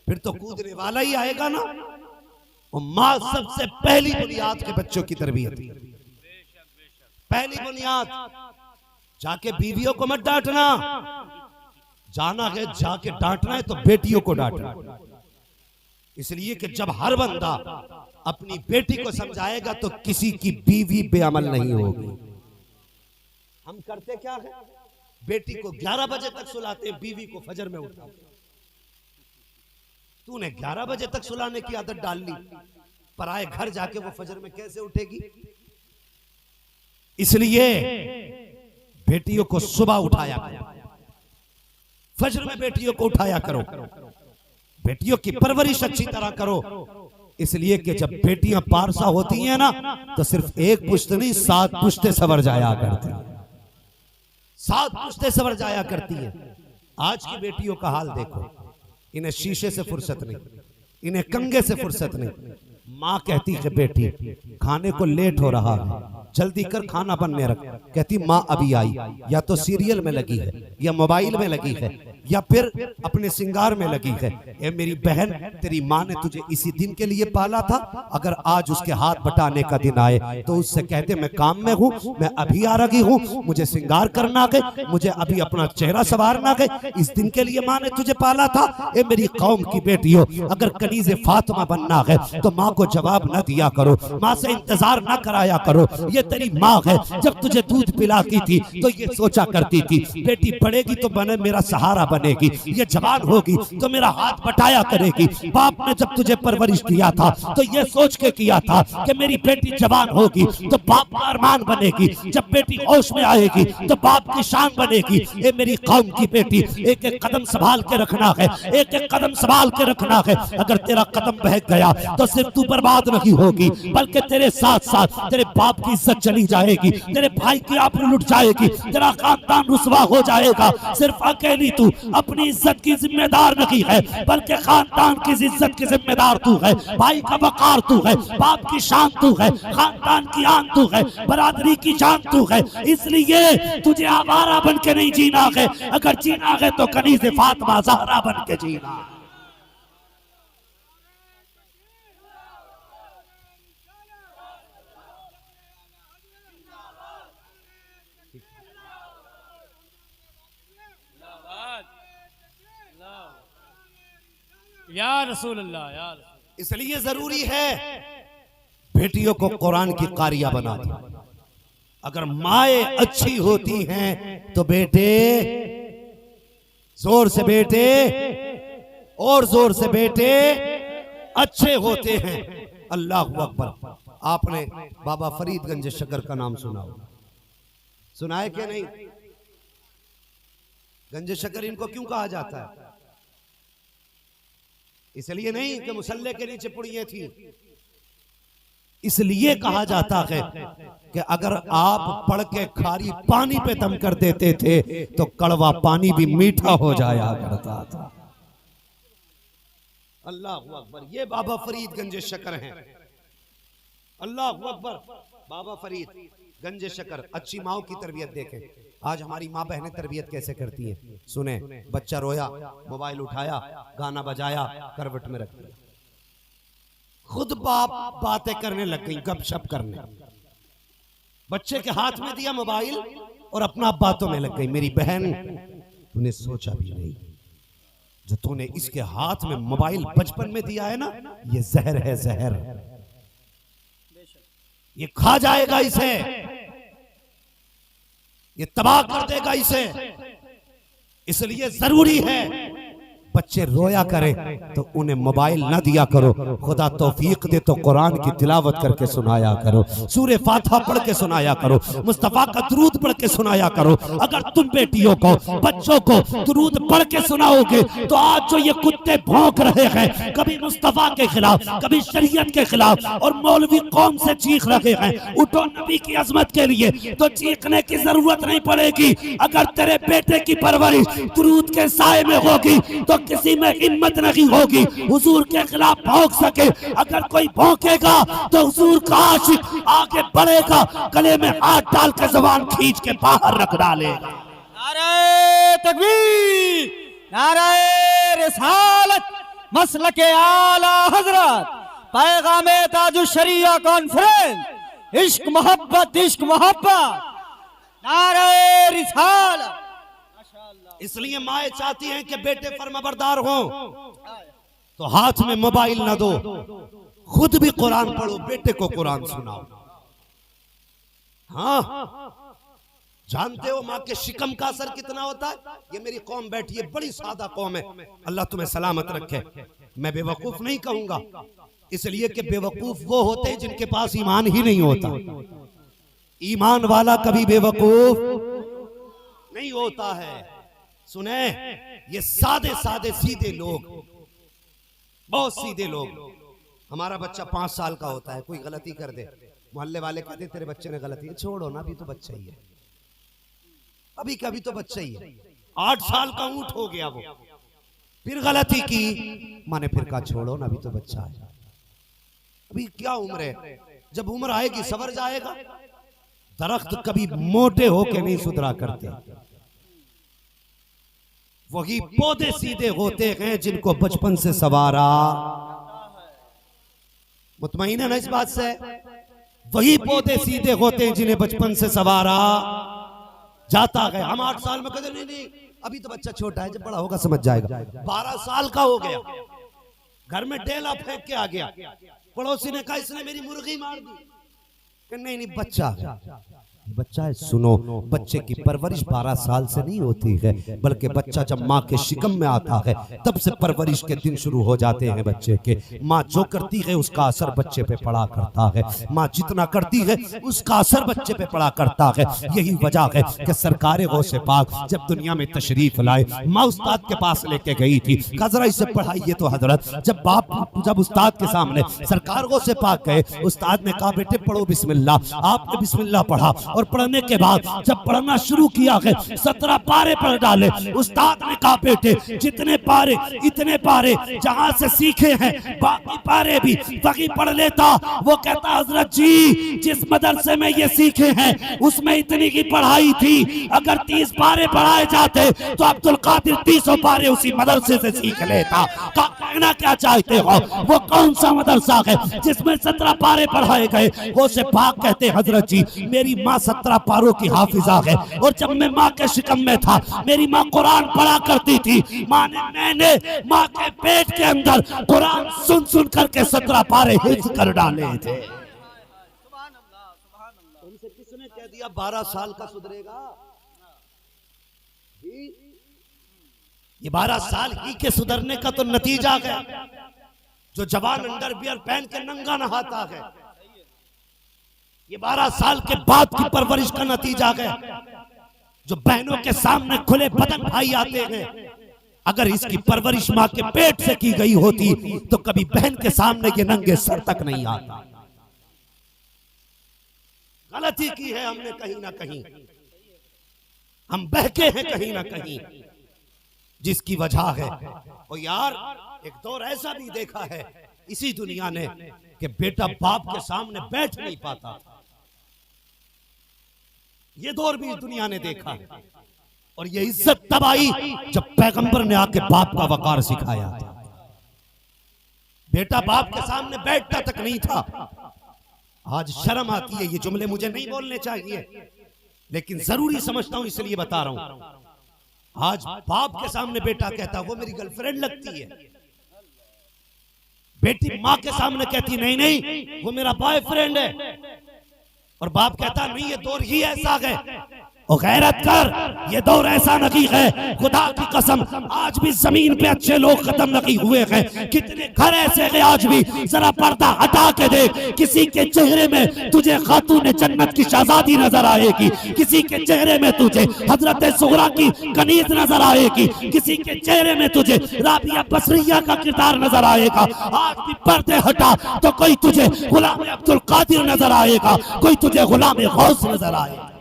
फिर तो कूदने वाला ही आएगा ना। और माँ सबसे पहली बुनियाद के बच्चों की तरबियत, पहली बुनियाद। जाके बीवियों को मत डांटना, जाना है जाके डांटना है तो बेटियों को डांटना। इसलिए कि जब हर बंदा अपनी बेटी को समझाएगा तो किसी की बीवी बेअमल नहीं होगी। हम करते क्या है, बेटी को 11 बजे तक सुलाते, बीवी को फजर में उठाते। तूने 11 बजे तक सुलाने की आदत डाल ली, पराए घर जाके वो फजर में कैसे उठेगी? इसलिए बेटियों को सुबह उठाया करो, फजर में बेटियों को उठाया करो, बेटियों की परवरिश अच्छी तरह करो। इसलिए कि जब बेटियां पारसा होती हैं ना तो सिर्फ एक पुश्त नहीं 7 पुश्ते सवर जाया करती, 7 पुश्ते सवर जाया करती हैं। आज की बेटियों का हाल देखो, इन्हें शीशे से फुर्सत नहीं, इन्हें कंगे से फुर्सत नहीं। माँ कहती है बेटी खाने को लेट हो रहा है, जल्दी कर खाना बनने रख। कहती माँ अभी आई, या तो सीरियल में लगी है, या मोबाइल में लगी है, या फिर अपने सिंगार में लगी है। ए मेरी बहन, तेरी माँ ने तुझे इसी दिन के लिए पाला था। अगर आज उसके हाथ बटाने का दिन आए तो उससे कहते मैं काम में हूँ, मैं अभी आ रही हूँ, मुझे सिंगार करना है, मुझे अभी अपना चेहरा संवारना है। इस दिन के लिए माँ ने तुझे पाला था। ए मेरी कौम की बेटियों, अगर कनीज़े फातिमा बनना है तो माँ को जवाब न दिया करो, माँ से इंतजार न कराया करो। ये तेरी माँ है, जब तुझे दूध पिलाती थी तो ये सोचा करती थी बेटी पढ़ेगी तो बने मेरा सहारा बनेगी, ये जवान होगी तो मेरा हाथ बटाया करेगी। बाप ने जब तुझे परवरिश दिया था तो ये सोच के किया था कि मेरी बेटी जवान होगी तो बाप का अरमान बनेगी, जब बेटी होश में आएगी तो बाप की शान बनेगी। ये मेरी कौम की बेटी, एक एक कदम संभाल के रखना है, एक एक कदम संभाल के रखना है। अगर तेरा कदम बहक गया तो सिर्फ तू बर्बाद नहीं होगी, बल्कि तेरे साथ साथ तेरे बाप की इज्जत चली जाएगी, तेरे भाई की आबरू लुट जाएगी, तेरा खानदान रुसवा हो जाएगा। सिर्फ अकेली तू अपनी इज्जत की जिम्मेदार नहीं है, बल्कि खानदान की इज्जत की जिम्मेदार तू है, भाई का वकार तू है, बाप की शान तू है, खानदान की आन तू है, बरादरी की जान तू है। इसलिए तुझे आवारा बन के नहीं जीना है, अगर जीना है तो कनीज़े फातिमा ज़हरा बन के जीना। या रसूल अल्लाह, या रसूल। इसलिए जरूरी है बेटियों को कुरान की कारिया बना दो। अगर माए अच्छी होती हैं तो बेटे जोर से, बेटे और जोर से बेटे अच्छे होते हैं। अल्लाह अकबर। आपने बाबा फरीदगंज शकर का नाम सुना होगा, सुना है क्या नहीं? गंज शकर इनको क्यों कहा जाता है? इसलिए नहीं कि मुसल्ले के नीचे पुड़ियां थी, इसलिए कहा जाता है कि अगर आप पढ़ के खारी पानी पे दम कर देते थे तो कड़वा पानी भी मीठा हो जाया करता था। अल्लाह अकबर। ये बाबा फरीद गंज शकर हैं। अल्लाह अकबर। बाबा फरीद गंज शकर। अच्छी माओ की तरबियत देखें। आज हमारी माँ बहनें तरबियत कैसे करती हैं। सुने, बच्चा रोया, मोबाइल उठाया, गाना बजाया, करवट में रख दिया, खुद बाप बातें करने लग गई, गपशप करने। बच्चे के हाथ में दिया मोबाइल और अपना बातों में लग गई। मेरी बहन, तूने सोचा भी नहीं, जो तूने इसके हाथ में मोबाइल बचपन में दिया है ना, ये जहर है, जहर। ये खा जाएगा इसे, ये तबाह कर देगा इसे। इसलिए जरूरी है बच्चे रोया करें तो उन्हें मोबाइल ना दिया करो। खुदा तौफीक दे तो कुरान की तिलावत करके सुनाया करो, सूरे फातिहा पढ़ के सुनाया करो, मुस्तफा का दुरूद पढ़ के सुनाया करो। अगर तुम बेटियों को, बच्चों को दुरूद पढ़ के सुनाओगे तो आज जो ये कुत्ते भौंक रहे हैं, कभी मुस्तफा के खिलाफ, कभी शरीयत के खिलाफ, और मौलवी कौम से चीख रहे हैं, उठो नबी की अजमत के लिए, तो चीखने की जरूरत नहीं पड़ेगी। अगर तेरे बेटे की परवरिश दुरूद के साए में होगी तो किसी में हिम्मत नहीं होगी हुजूर के खिलाफ भौंक सके। अगर कोई भौंकेगा तो हुजूर का आशिक आगे बढ़ेगा, गले में हाथ डाल के जबान खींच के बाहर रख डालेगा। नारे तकबीर, नारे रिसालत। मसलके आला हजरत पैगामे ताजु शरिया कॉन्फ्रेंस इश्क मोहब्बत नारे रिसालत। इसलिए माए चाहती हैं कि बेटे फर्माबरदार हो, तो हाथ में मोबाइल ना दो, खुद भी कुरान पढ़ो, बेटे को कुरान सुनाओ। हाँ, जानते हो माँ के शिकम का असर कितना होता है? ये मेरी कौम बैठी है, बड़ी सादा कौम है, अल्लाह तुम्हें सलामत रखे। मैं बेवकूफ नहीं कहूंगा, इसलिए कि बेवकूफ वो होते हैं जिनके पास ईमान ही नहीं होता। ईमान वाला कभी बेवकूफ नहीं होता है। सुने, ये सादे सादे सीधे लोग, बहुत सीधे लोग। हमारा बच्चा 5 साल का होता है, कोई गलती कर दे, मोहल्ले वाले कहते तेरे बच्चे ने गलती है, छोड़ो ना, अभी तो बच्चा ही है, अभी कभी तो बच्चा ही है। 8 साल का ऊंट हो गया वो, फिर गलती की, माने फिर कहा छोड़ो ना, अभी तो बच्चा है, अभी क्या उम्र है, जब उम्र आएगी सवर जाएगा। दरख्त कभी मोटे होके नहीं सुधरा करते, वही पौधे सीधे होते हैं जिनको बचपन से सवारा। मुतमईन है ना इस बात से? वही पौधे सीधे होते हैं जिन्हें बचपन से सवारा जाता है। हम 8 साल में कहते नहीं अभी तो बच्चा छोटा है, जब बड़ा होगा समझ जाएगा। 12 साल का हो गया, घर में डेला फेंक के आ गया, पड़ोसी ने कहा इसने मेरी मुर्गी मार दी, नहीं बच्चा बच्चा है। सुनो, बच्चे की परवरिश 12 साल से नहीं होती है, बल्कि बच्चा जब माँ के शिकम में आता है तब से परवरिश के दिन शुरू हो जाते हैं बच्चे के। माँ जो करती है उसका असर बच्चे पे पड़ा करता है, माँ जितना करती है उसका असर बच्चे पे पड़ा करता है। यही वजह है कि सरकार गौसे पाक जब दुनिया में तशरीफ लाए, माँ उस्ताद के पास लेके गई थी, जरा इसे पढ़ाइए तो हजरत। जब उस्ताद के सामने सरकार गौसे पाक गए, उस्ताद ने कहा बेटे पढ़ो बिस्मिल्लाह। आपने बिस्मिल्लाह पढ़ा और पढ़ने के बाद जब पढ़ना शुरू किया है 17 पारे पढ़ डाले। उस्ताद ने कहा बेटे जितने पारे इतने पारे जहां से सीखे हैं बाकी पारे भी वही पढ़ लेता। वो कहता हजरत जी जिस मदरसे में ये सीखे हैं उसमें इतनी की पढ़ाई थी, अगर 30 पारे पढ़ाए जाते तो अब्दुल कादिर 300 पारे उसी मदरसे से सीख लेता। कहना क्या चाहते हो? वो कौन सा मदरसा है जिसमें 17 पारे पढ़ाए गए? वो से पाक कहते हजरत जी मेरी माँ 17 पारों की हाफिजा है, और जब मैं माँ के शिकम में था मेरी माँ कुरान पढ़ा करती थी। मैंने माँ के पेट के अंदर कुरान सुन सुन करके 17 पारे हिफ्ज कर डाले थे। तुमसे किसने कह दिया 12 साल का सुधरेगा? ये 12 साल ही के सुधरने का तो नतीजा है। जो जवान अंडरवियर पहन के नंगा नहाता है, ये 12 साल के बाद की परवरिश का नतीजा है। जो बहनों के सामने खुले बदन भाई आते हैं, अगर इसकी परवरिश माँ के पेट से की गई होती तो कभी बहन के सामने ये नंगे सर तक नहीं आता। गलती की है हमने कहीं ना कहीं, हम बहके हैं कहीं ना कहीं, जिसकी वजह है। और यार एक दौर ऐसा भी देखा है इसी दुनिया ने कि बेटा बाप के सामने बैठ नहीं पाता। ये दौर भी इस दुनिया ने देखा है। और ये इज्जत तब आई जब पैगंबर ने आके बाप का वकार सिखाया था। बेटा बाप के सामने बैठता तक नहीं था। आज शर्म आती है, ये जुमले मुझे नहीं बोलने चाहिए लेकिन जरूरी समझता हूं इसलिए बता रहा हूं। आज बाप के सामने बेटा कहता वो मेरी गर्लफ्रेंड लगती है, बेटी माँ के सामने कहती नहीं नहीं वो मेरा बॉयफ्रेंड है, और बाप कहता नहीं ये दौर ही ऐसा है। और गैरत कर, ये दौर ऐसा नहीं है, खुदा की कसम आज भी जमीन पे अच्छे लोग खत्म नहीं हुए हैं। कितने घर ऐसे हैं आज भी, जरा पर्दा हटा के देख, किसी के चेहरे में तुझे खातून जन्नत की शहजादी नजर आएगी, किसी के चेहरे में तुझे हजरत सुगरा की कनीज नजर आएगी, किसी के चेहरे में तुझे राबिया बसरिया का किरदार नजर आएगा। आज भी पर्दे हटा तो कोई तुझे गुलाम अब्दुल कादिर नजर आएगा, कोई तुझे गुलाम गौस नजर आएगा।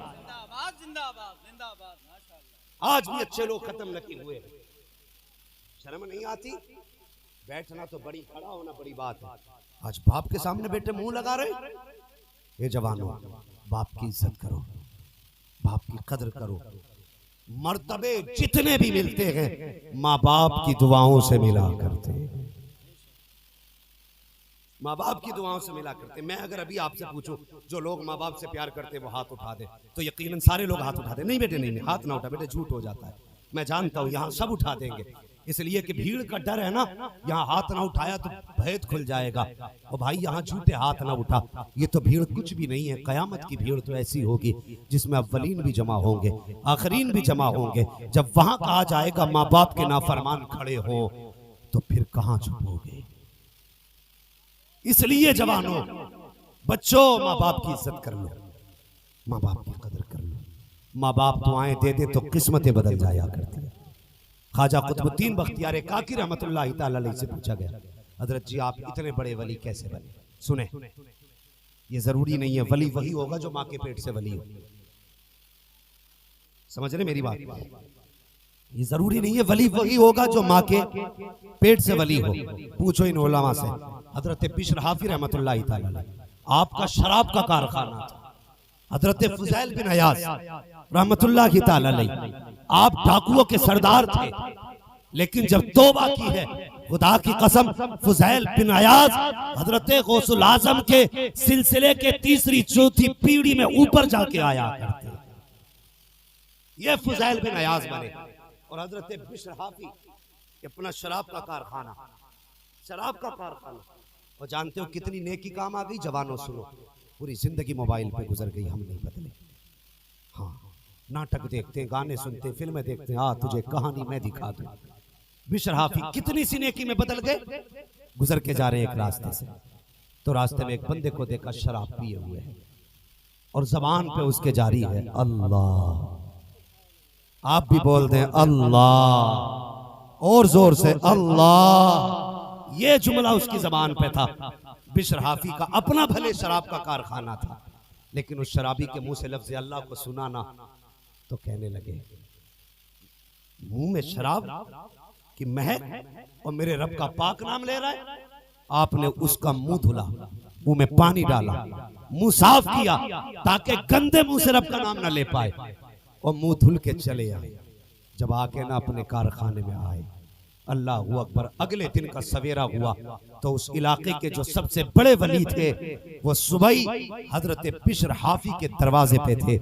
आज भी अच्छे लोग खत्म नहीं हुए। शर्म नहीं आती? बैठना तो बड़ी, खड़ा होना बड़ी बात है। आज बाप के सामने बेटे मुंह लगा रहे। ये जवानों, बाप की इज्जत करो, बाप की कदर करो। मर्तबे जितने भी मिलते हैं माँ बाप की दुआओं से मिला करते हैं। माँ बाप की दुआओं से मिला करते। मैं अगर अभी आपसे पूछूं जो लोग माँ बाप से प्यार करते वो हाथ उठा दे, तो यकीनन सारे लोग हाथ उठा दे। नहीं बेटे, नहीं हाथ ना उठा बेटे, झूठ हो जाता है। मैं जानता हूँ यहाँ सब उठा देंगे, इसलिए कि भीड़ का डर है ना। यहाँ हाथ ना उठाया तो भेद खुल जाएगा। और भाई यहाँ झूठे हाथ ना उठा, ये तो भीड़ कुछ भी नहीं है। कयामत की भीड़ तो ऐसी होगी जिसमें अव्वलीन भी जमा होंगे, आखरीन भी जमा होंगे। जब वहां कहा जाएगा माँ बाप के नाफरमान खड़े हो, तो फिर कहाँ छुपोगे। इसलिए जवानों, बच्चों, माँ बाप की इज्जत कर लो, माँ बाप की कदर कर लो। माँ बाप दुआएं दे दे तो किस्मतें बदल जाया करती है। ख्वाजा कुतुबुद्दीन बख्तियार काकी रहमतुल्लाह तआला अलैह से पूछा गया, हजरत जी आप इतने बड़े वली कैसे बने? सुने, ये जरूरी नहीं है वली वही होगा जो माँ के पेट से वली हो। समझ रहे मेरी बात? ये जरूरी नहीं है वली वही होगा जो माँ के पेट से वली हो। पूछो इन उलमा से। हजरत बिश्र हाफी रहमतुल्लाह तआला अलैह, आपका शराब का कारखाना था। हजरत फुजैल बिन अयाज रहमतुल्लाह तआला अलैह, आप डाकुओं के सरदार थे, लेकिन जब तौबा की है, खुदा की कसम, फुजैल बिन अयाज हजरत गौसुल आजम के सिलसिले के तीसरी चौथी पीढ़ी में ऊपर जाके आया करते। ये फुजैल बिन अयाज बने। और हजरत बिश्र हाफी अपना शराब का कारखाना, शराब का कारखाना। और जानते हो कितनी नेकी काम आ गई? जवानों सुनो, पूरी जिंदगी मोबाइल पे गुजर गई, हम नहीं बदले। हाँ, नाटक देखते हैं, गाने सुनते हैं, फिल्में देखते हैं, तुझे कहानी मैं दिखा दूं। बिश्र हाफी कितनी सी नेकी में बदल गए। गुजर के जा रहे एक रास्ते से, तो रास्ते में एक बंदे को देखा शराब पिए हुए है, और जबान पे उसके जारी है अल्लाह। आप भी बोल दें अल्लाह, और जोर से अल्लाह। ये जुमला उसकी जबान पे था। बिश्र हाफी का अपना भले शराब का कारखाना था, लेकिन उस शराबी के मुंह से लफ्ज़ अल्लाह को सुना ना, तो कहने लगे मुंह में शराब की महक और मेरे रब का पाक नाम ले रहा है। आपने उसका मुंह धुला, मुंह में पानी डाला, मुंह साफ किया, ताकि गंदे मुंह से रब का नाम ना ले पाए, और मुंह धुल के चले आए। जब आके ना अपने कारखाने में आए, अल्लाह अकबर, अगले दिन का सवेरा हुआ तो उस इलाके के जो सबसे बड़े वली थे वो सुबह हजरत बिश्र हाफी के दरवाजे पे थे।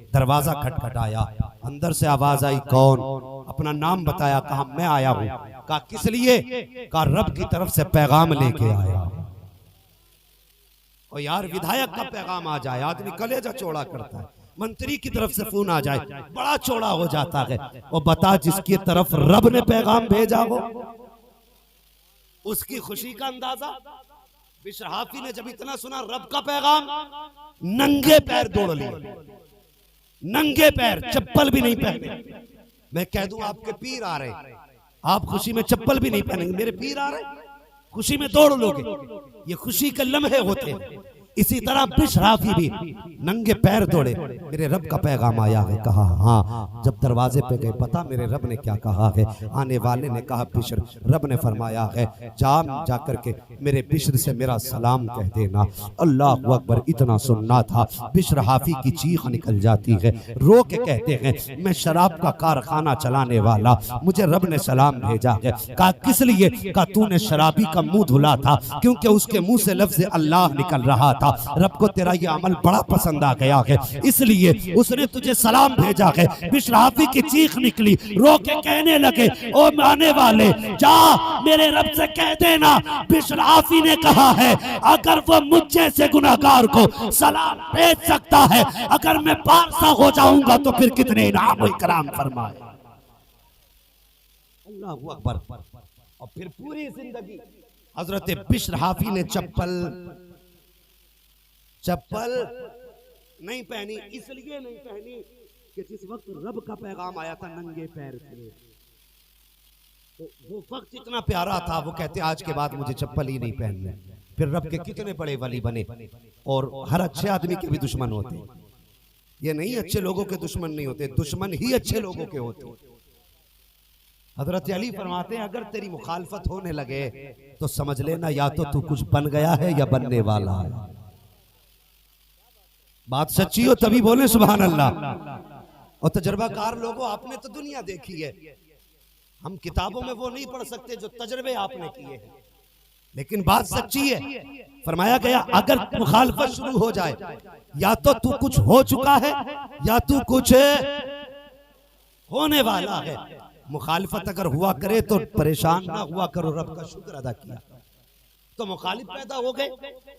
दरवाजा खटखटाया, अंदर से आवाज आई, कौन? अपना नाम बताया, कहा मैं आया हूं। कहा किस लिए? कहा रब की तरफ से पैगाम लेके आया। और यार विधायक का पैगाम आ जाए, आदमी कलेजा चौड़ा करता है। मंत्री की तरफ से फोन आ जाए, बड़ा चौड़ा हो जाता है। और बता, जिसकी तरफ रब ने पैगाम भेजा हो, उसकी खुशी का अंदाजा। बिश्र हाफी ने जब इतना सुना रब का पैगाम, नंगे पैर दौड़ लिए, नंगे पैर, चप्पल भी नहीं पहने। मैं कह दूं आपके पीर आ रहे, आप खुशी में चप्पल भी नहीं पहनेंगे, मेरे पीर आ रहे, खुशी में दौड़ लोगे। ये खुशी के लम्हे होते हैं। इसी तरह बिश्र हाफी भी नंगे पैर दौड़े, मेरे रब का पैगाम आया है। कहा हाँ। जब दरवाजे पे गए, पता मेरे रब ने क्या कहा है? आने वाले ने कहा बिश्र, रब ने फरमाया है जाकर के मेरे बिश्र से मेरा सलाम कह देना। अल्लाह अकबर, इतना सुनना था। बिश्र हाफी की चीख निकल जाती है, रो के कहते हैं, मैं शराब का कारखाना चलाने वाला, मुझे रब ने सलाम भेजा है। कहा किस लिए? कहा तूने शराबी का मुंह धुला था, क्योंकि उसके मुंह से लफ्ज़ अल्लाह निकल रहा था। रब को तेरा ये अमल बड़ा पसंद आ गया है, इसलिए उसने तुझे सलाम भेजा है। बिश्र हाफी की चीख निकली, रो के कहने लगे, ओ माने वाले, जा मेरे रब से कह देना, बिश्र हाफी ने कहा है अगर वो मुझ जैसे गुनाहगार को सलाम भेज सकता है, अगर मैं पारसा हो जाऊंगा तो फिर कितने इनाम और इकराम फरमाए। अल्लाहू अकबर। और फिर पूरी जिंदगी हजरत बिश्र हाफी ने चप्पल नहीं पहनी। इसलिए नहीं पहनी कि जिस वक्त रब का पैगाम आया था नंगे पैर थे, तो वो वक्त इतना प्यारा था, वो कहते आज के बाद मुझे चप्पल ही नहीं पहनना। फिर रब के कितने बड़े वली बने। और हर अच्छे आदमी के भी दुश्मन होते, ये नहीं अच्छे लोगों के दुश्मन नहीं होते, दुश्मन ही अच्छे लोगों के होते। हजरत अली फरमाते हैं अगर तेरी मुखालफत होने लगे तो समझ लेना या तो तू कुछ बन गया है या बनने वाला है। बात सच्ची हो तभी बोले सुभान अल्लाह। और तजर्बाकार लोगों, आपने तो दुनिया देखी है, हम किताबों में वो नहीं पढ़ सकते जो तजर्बे आपने किए हैं। लेकिन बात सच्ची है। फरमाया गया अगर मुखालफत शुरू हो जाए, या तो तू कुछ हो चुका है या तू कुछ होने वाला है। मुखालफत अगर हुआ करे तो परेशान ना हुआ करो, रब का शुक्र अदा किया। तो मुखालिफ पैदा हो गए।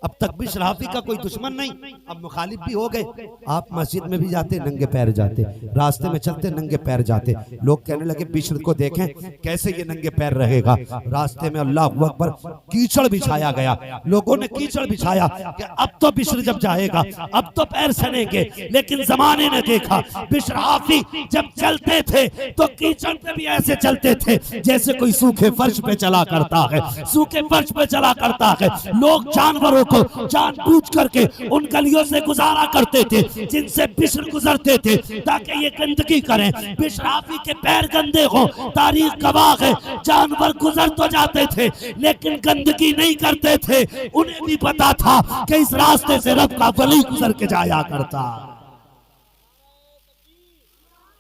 अब तक भी शराफी का कोई दुश्मन नहीं, अब मुखालिफ भी हो गए। आप मस्जिद में भी जाते नंगे पैर जाते, रास्ते में चलते नंगे पैर जाते। लोग कहने लगे बिश्र को देखें कैसे ये नंगे पैर रहेगा। रास्ते में अल्लाह अकबर कीचड़ बिछाया गया, लोगों ने कीचड़ बिछाया कि अब तो बिश्र जब जाएगा अब तो पैर सनेंगे। लेकिन जमाने ने देखा बिश्राफी जब चलते थे तो कीचड़ पे भी ऐसे चलते थे जैसे कोई सूखे फर्श पे चला करता है, सूखे फर्श पे चला करता है। लोग जानवरों को जानबूझ करके उन गलियों से गुजारा करते थे जिनसे बिश्र गुजरते थे ताकि ये गंदगी करें, बिश्राफी के पैर गंदे हो। तारीख गवाह है, जानवर गुजर तो जाते थे लेकिन गंदगी नहीं करते थे। उन्हें भी पता था कि इस रास्ते से रब का वली गुजर के जाया करता।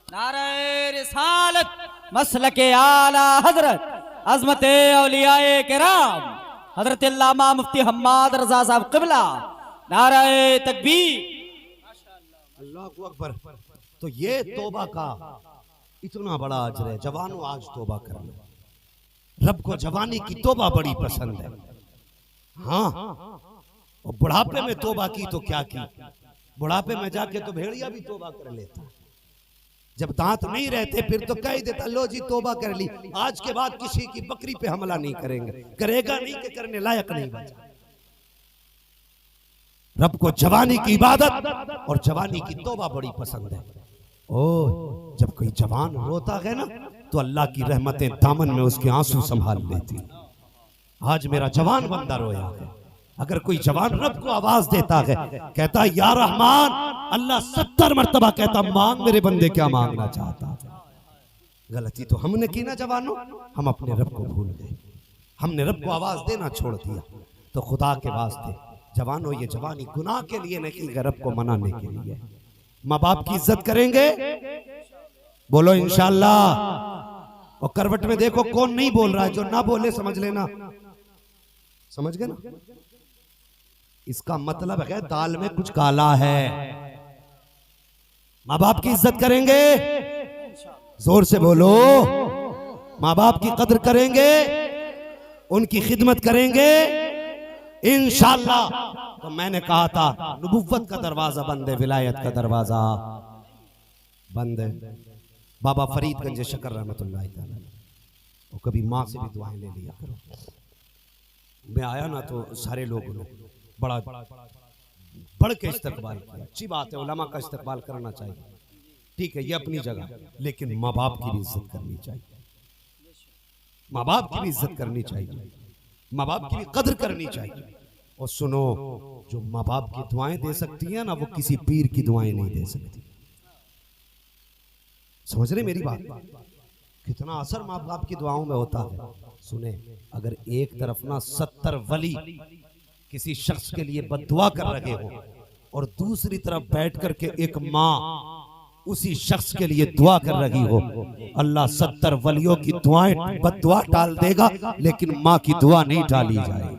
नारे रिसालत मसलके आला हजरत अजमत औलियाए किराम हजरत अल्लामा मुफ्ती हम्माद रजा साहब क़िबला, नारे तकबीर। अल्लाहु अकबर। तो ये तौबा का इतना बड़ा अजर है। जवानों आज तौबा कर लो, रब को जवानी की तौबा बड़ी पसंद है। हाँ, और बुढ़ापे में तौबा की तो क्या की, बुढ़ापे में जाके तो भेड़िया भी तौबा कर लेता। जब दांत नहीं रहते फिर तो कह देता लो जी तौबा कर ली, आज के बाद किसी की बकरी पे हमला नहीं करेंगे, करेगा नहीं कि करने लायक नहीं बचा। रब को जवानी की इबादत और जवानी की तौबा बड़ी पसंद है। ओ जब कोई जवान रोता है ना तो अल्लाह की रहमतें दामन में उसके आंसू संभाल लेती। आज मेरा जवान बंदा रोया है। अगर कोई जवान रब को आवाज देता है, कहता या रहमान, अल्लाह 70 मरतबा कहता मांग मेरे बंदे क्या मांगना चाहता है। गलती तो हमने की ना जवानों, हम अपने रब को भूल गए, हमने रब को आवाज देना छोड़ दिया। तो खुदा के वास्ते जवानों, ये जवानी गुनाह के लिए नहीं, रब को मनाने के लिए। माँ बाप की इज्जत करेंगे, बोलो इंशाअल्लाह। और करवट में देखो कौन नहीं बोल रहा है, जो ना बोले समझ लेना, समझ गए ना। इसका मतलब है दाल में कुछ काला है। माँ बाप की इज्जत करेंगे, जोर से बोलो, माँ बाप की कदर करेंगे, उनकी खिदमत करेंगे इंशाअल्लाह। तो मैंने कहा था नबुव्वत का दरवाजा बंद है, विलायत का दरवाजा बंद है। बाबा फरीदगंज शकर रहमतुल्लाह तआला, वो कभी माँ से भी दुआएं ले लिया करो। मैं आया ना तो सारे लोगों ने बड़ा बढ़ के इस्तकबाल किया। अच्छी बात है, उलमा का इस्तकबाल करना चाहिए, ठीक है, ये अपनी जगह। लेकिन माँ बाप की भी इज्जत करनी चाहिए, माँ बाप की भी इज्जत करनी चाहिए, माँ बाप की भी कदर करनी चाहिए। और सुनो, जो माँ बाप की दुआएं दे सकती है ना, वो किसी पीर की दुआएं नहीं दे सकती। समझ रहे मेरी बात? कितना असर माँ बाप की दुआओं में होता है। सुने, अगर एक तरफ ना 70 वली किसी शख्स के लिए बद्दुआ कर रहे हो और दूसरी तरफ बैठ करके एक माँ उसी शख्स के लिए दुआ कर रही हो, अल्लाह 70 वलियों की दुआएं बद्दुआ टाल देगा, लेकिन माँ की दुआ नहीं टाली जाएगी।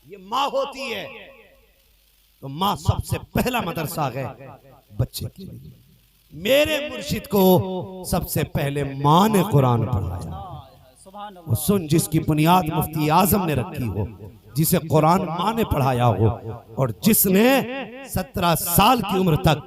ये माँ होती है, तो माँ सबसे पहला मदरसा है बच्चे के लिए। मेरे मुर्शिद को सबसे पहले माँ ने कुरान पढ़ाया। और सुन, जिसकी बुनियाद मुफ्ती आजम ने रखी हो, जिसे कुरान माँ ने पढ़ाया हो, और जिसने 17 साल की उम्र तक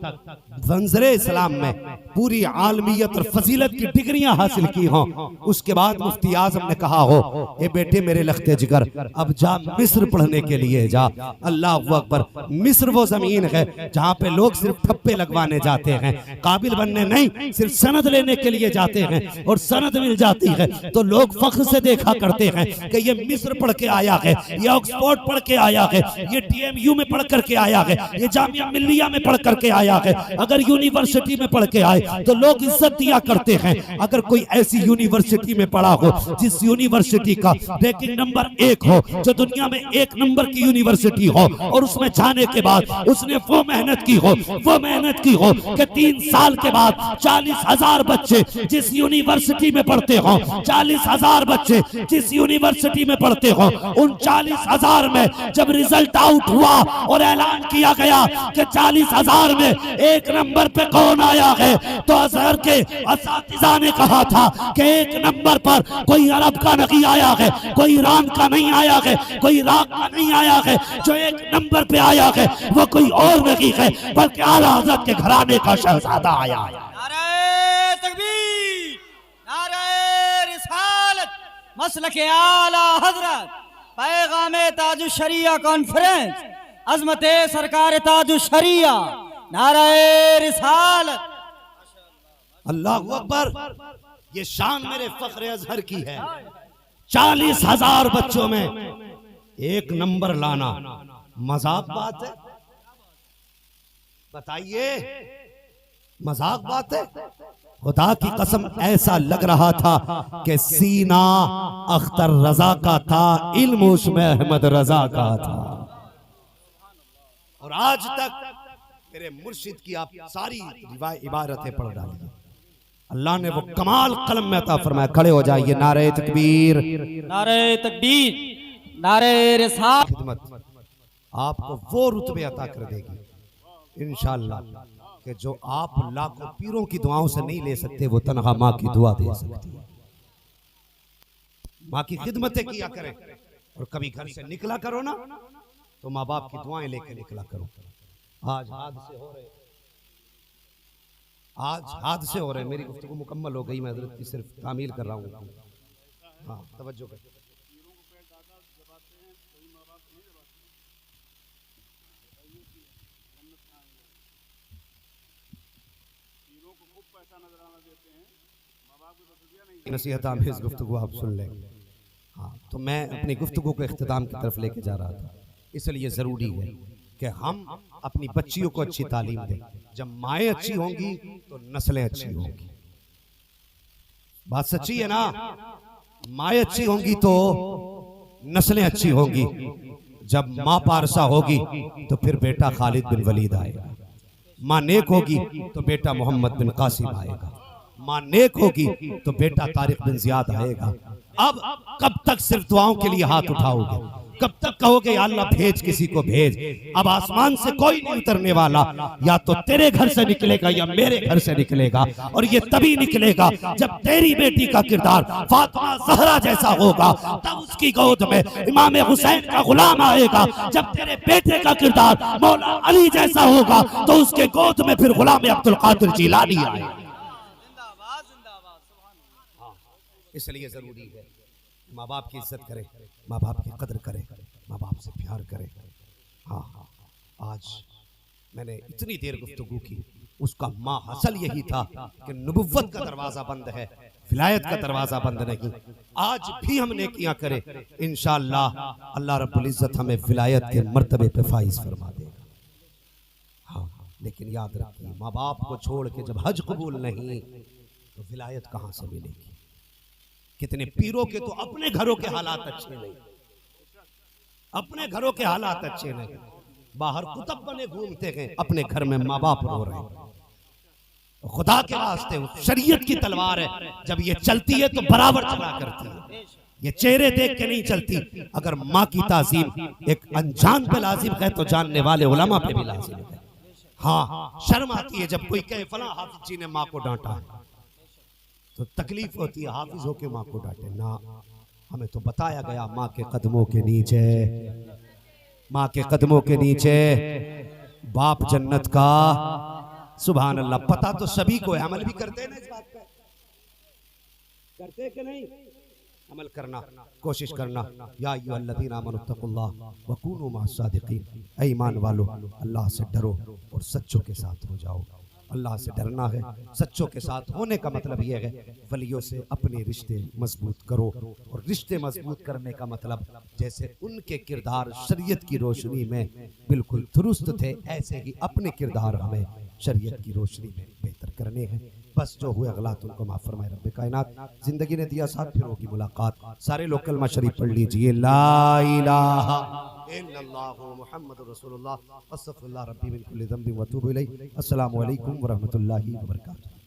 वंजरे इस्लाम में पूरी आलमियत और फजीलत की डिग्रियां हासिल की हों, उसके बाद मुफ्ती आजम ने कहा हो, ए बेटे मेरे लख्ते जिगर, अब जा मिस्र पढ़ने के लिए जा। अल्लाह अकबर। मिस्र वो जमीन है जहाँ पे लोग सिर्फ ठप्पे लगवाने जाते हैं, काबिल बनने नहीं, सिर्फ सनद लेने के लिए जाते हैं। और सनद मिल जाती है तो लोग फख्र से देखा करते हैं कि ये मिस्र पढ़ के आया है, ये ऑक्सफोर्ड पढ़ के आया है, ये TMU में पढ़ करके आया है, ये जामिया मिल्लिया में पढ़ करके आया है, अगर यूनिवर्सिटी में पढ़ के आए तो लोग इज्जत दिया करते हैं। अगर कोई ऐसी यूनिवर्सिटी में पढ़ा हो जिस यूनिवर्सिटी का रैंकिंग नंबर 1 हो, जो दुनिया में 1 नंबर की यूनिवर्सिटी हो, और उसमें जाने के बाद उसने वो मेहनत की हो कि 3 साल के बाद 40,000 बच्चे जिस यूनिवर्सिटी में पढ़ते हो, 40,000 बच्चे जिस यूनिवर्सिटी में पढ़ते हो, उन 40,000 में जब रिजल्ट आउट हुआ और ऐलान किया गया कि 40,000 में 1 नंबर पे कौन आया है, तो अजहर के असातिज़ा ने कहा था कि 1 नंबर पर कोई अरब का नहीं आया है, कोई ईरान का नहीं आया है, कोई इराक का नहीं आया है। जो 1 नंबर पे आया है वो कोई और नहीं है बल्कि आला हज़रत के घराने का शहजादा आया है। नारे तकबीर, नारे रिसालत, मसलके आला हजरत, पैगामे ताजु शरिया कॉन्फ्रेंस, अजमते सरकार ताजु शरिया, नारे रिसालत। अल्लाहु अकबर। ये शान मेरे फख्र अजहर की है। 40,000 बच्चों में 1 नंबर लाना मजाक बात है? बताइए, मजाक बात है? खुदा की कसम ऐसा लग रहा था कि सीना अख्तर रजा का था, इल्म उसमें अहमद रजा का था। और आज तक मेरे मुर्शिद की आप सारी इबारतें पढ़ डाली। अल्लाह ने वो कमाल कलम में अता फरमाया। खड़े हो जाइए, नारे तकबीर, नारे तकबीर, नारे रिसालत। खिदमत आपको वो रुतबे अता कर देगी इंशाअल्लाह कि जो आप लाखों पीरों की दुआओं से नहीं ले सकते, वो तनहा माँ की दुआ दे सकती है। माँ की खिदमतें किया करें, और कभी घर से निकला करो ना तो माँ बाप की दुआएं लेके निकला करो। आज हादसे हो रहे, मेरी गुफ्तगू मुकम्मल हो गई, मैं हज़रत की सिर्फ तामील कर रहा हूँ। हाँ, तवज्जो कर। नसीहत आमेज़ गुफ्तगू आप सुन लें। हाँ, तो मैं अपनी गुफ्तगू को इख्तिताम की तरफ लेके जा रहा था। इसलिए ज़रूरी है कि हम अपनी बच्चियों को अच्छी तालीम दें। जब माएँ अच्छी होंगी तो नस्लें अच्छी होंगी। बात सच्ची है ना? माएँ अच्छी होंगी तो नस्लें अच्छी होंगी। जब माँ पारसा होगी तो फिर बेटा खालिद बिन वलीद आएगा। माँ नेक होगी तो बेटा मोहम्मद बिन कासिम आएगा। माँ नेक होगी तो बेटा तारिक बिन जियाद आएगा। अब कब तक सिर्फ दुआओं के लिए हाथ उठाओगे? कब तक कहोगे या अल्लाह भेज किसी को भेज? अब आसमान से कोई नहीं उतरने वाला, या तो तेरे घर से निकलेगा या मेरे घर से निकलेगा। और ये तभी निकलेगा जब तेरी बेटी का किरदार फातिमा ज़हरा जैसा होगा, तब उसकी गोद में इमाम हुसैन का गुलाम आएगा। जब तेरे बेटे का किरदार मौला अली जैसा होगा तो उसके गोद में फिर गुलाम अब्दुल कादिर जिलानी आएगा। इसलिए जरूरी है माँ बाप की इज्जत करें, माँ बाप की कदर करें, माँ बाप से प्यार करें। हाँ, आज मैंने इतनी देर गुफ्तगू की, उसका माँ हसल यही था कि नबुव्वत का दरवाजा बंद है, विलायत का दरवाजा बंद नहीं। आज भी हम नेकियां करें, इंशाअल्लाह अल्लाह रब्बुल इज्जत हमें विलायत के मर्तबे पे फाइज फरमा देगा। हाँ, लेकिन याद रखिए, माँ बाप को छोड़ के जब हज कबूल नहीं तो विलायत कहाँ से मिलेगी? कितने पीरों के तो अपने घरों के हालात अच्छे नहीं, अपने घरों के हालात अच्छे नहीं, बाहर कुतब बने घूमते हैं, अपने घर में माँ बाप रो रहे हैं। खुदा के वास्ते शरीयत की तलवार है, जब ये चलती है तो बराबर चला करती है, ये चेहरे देख के नहीं चलती। अगर माँ की ताजीम एक अनजान पे लाजिम है तो जानने वाले उलमा पे भी लाजिम है। हाँ, शर्म आती है जब कोई कहे फला हाफिज जी ने माँ को डांटा है, तो तकलीफ होती है हाफिज हो के माँ को डांटे ना। हमें तो बताया गया माँ के कदमों के नीचे, माँ के कदमों के नीचे बाप जन्नत का। सुभान अल्लाह। पता तो सभी को है, अमल भी करते हैं ना इस बात पे? करते कि नहीं? अमल करना, कोशिश करना। या अय्युहल्लज़ीना आमनुत्तकुल्लाह व कूनू मअस सादिकीन। ऐ ईमान वालो, अल्लाह से डरो और सच्चों के साथ हो जाओ। अल्लाह से डरना है। सच्चों के साथ होने का मतलब यह है वलियों से अपने रिश्ते मजबूत करो, और रिश्ते मजबूत करने का मतलब जैसे उनके किरदार शरीयत की रोशनी में बिल्कुल दुरुस्त थे, ऐसे ही अपने किरदार हमें शरीयत की रोशनी में बेहतर करने हैं। बस जो हुए गलत उनको माफ फरमाए रब्बे कायनात। जिंदगी ने दिया साथ, फिर होगी मुलाकात। सारे लोग कलमा शरीफ पढ़ लीजिए, ला इलाहा इल्लल्लाहु मुहम्मदुर रसूलुल्लाह, अस्तगफिरुल्लाह रब्बी मिन कुल्ली ज़ंबिन व अतूबु इलैह। अस्सलामु अलैकुम व रहमतुल्लाहि व बरकातुहू।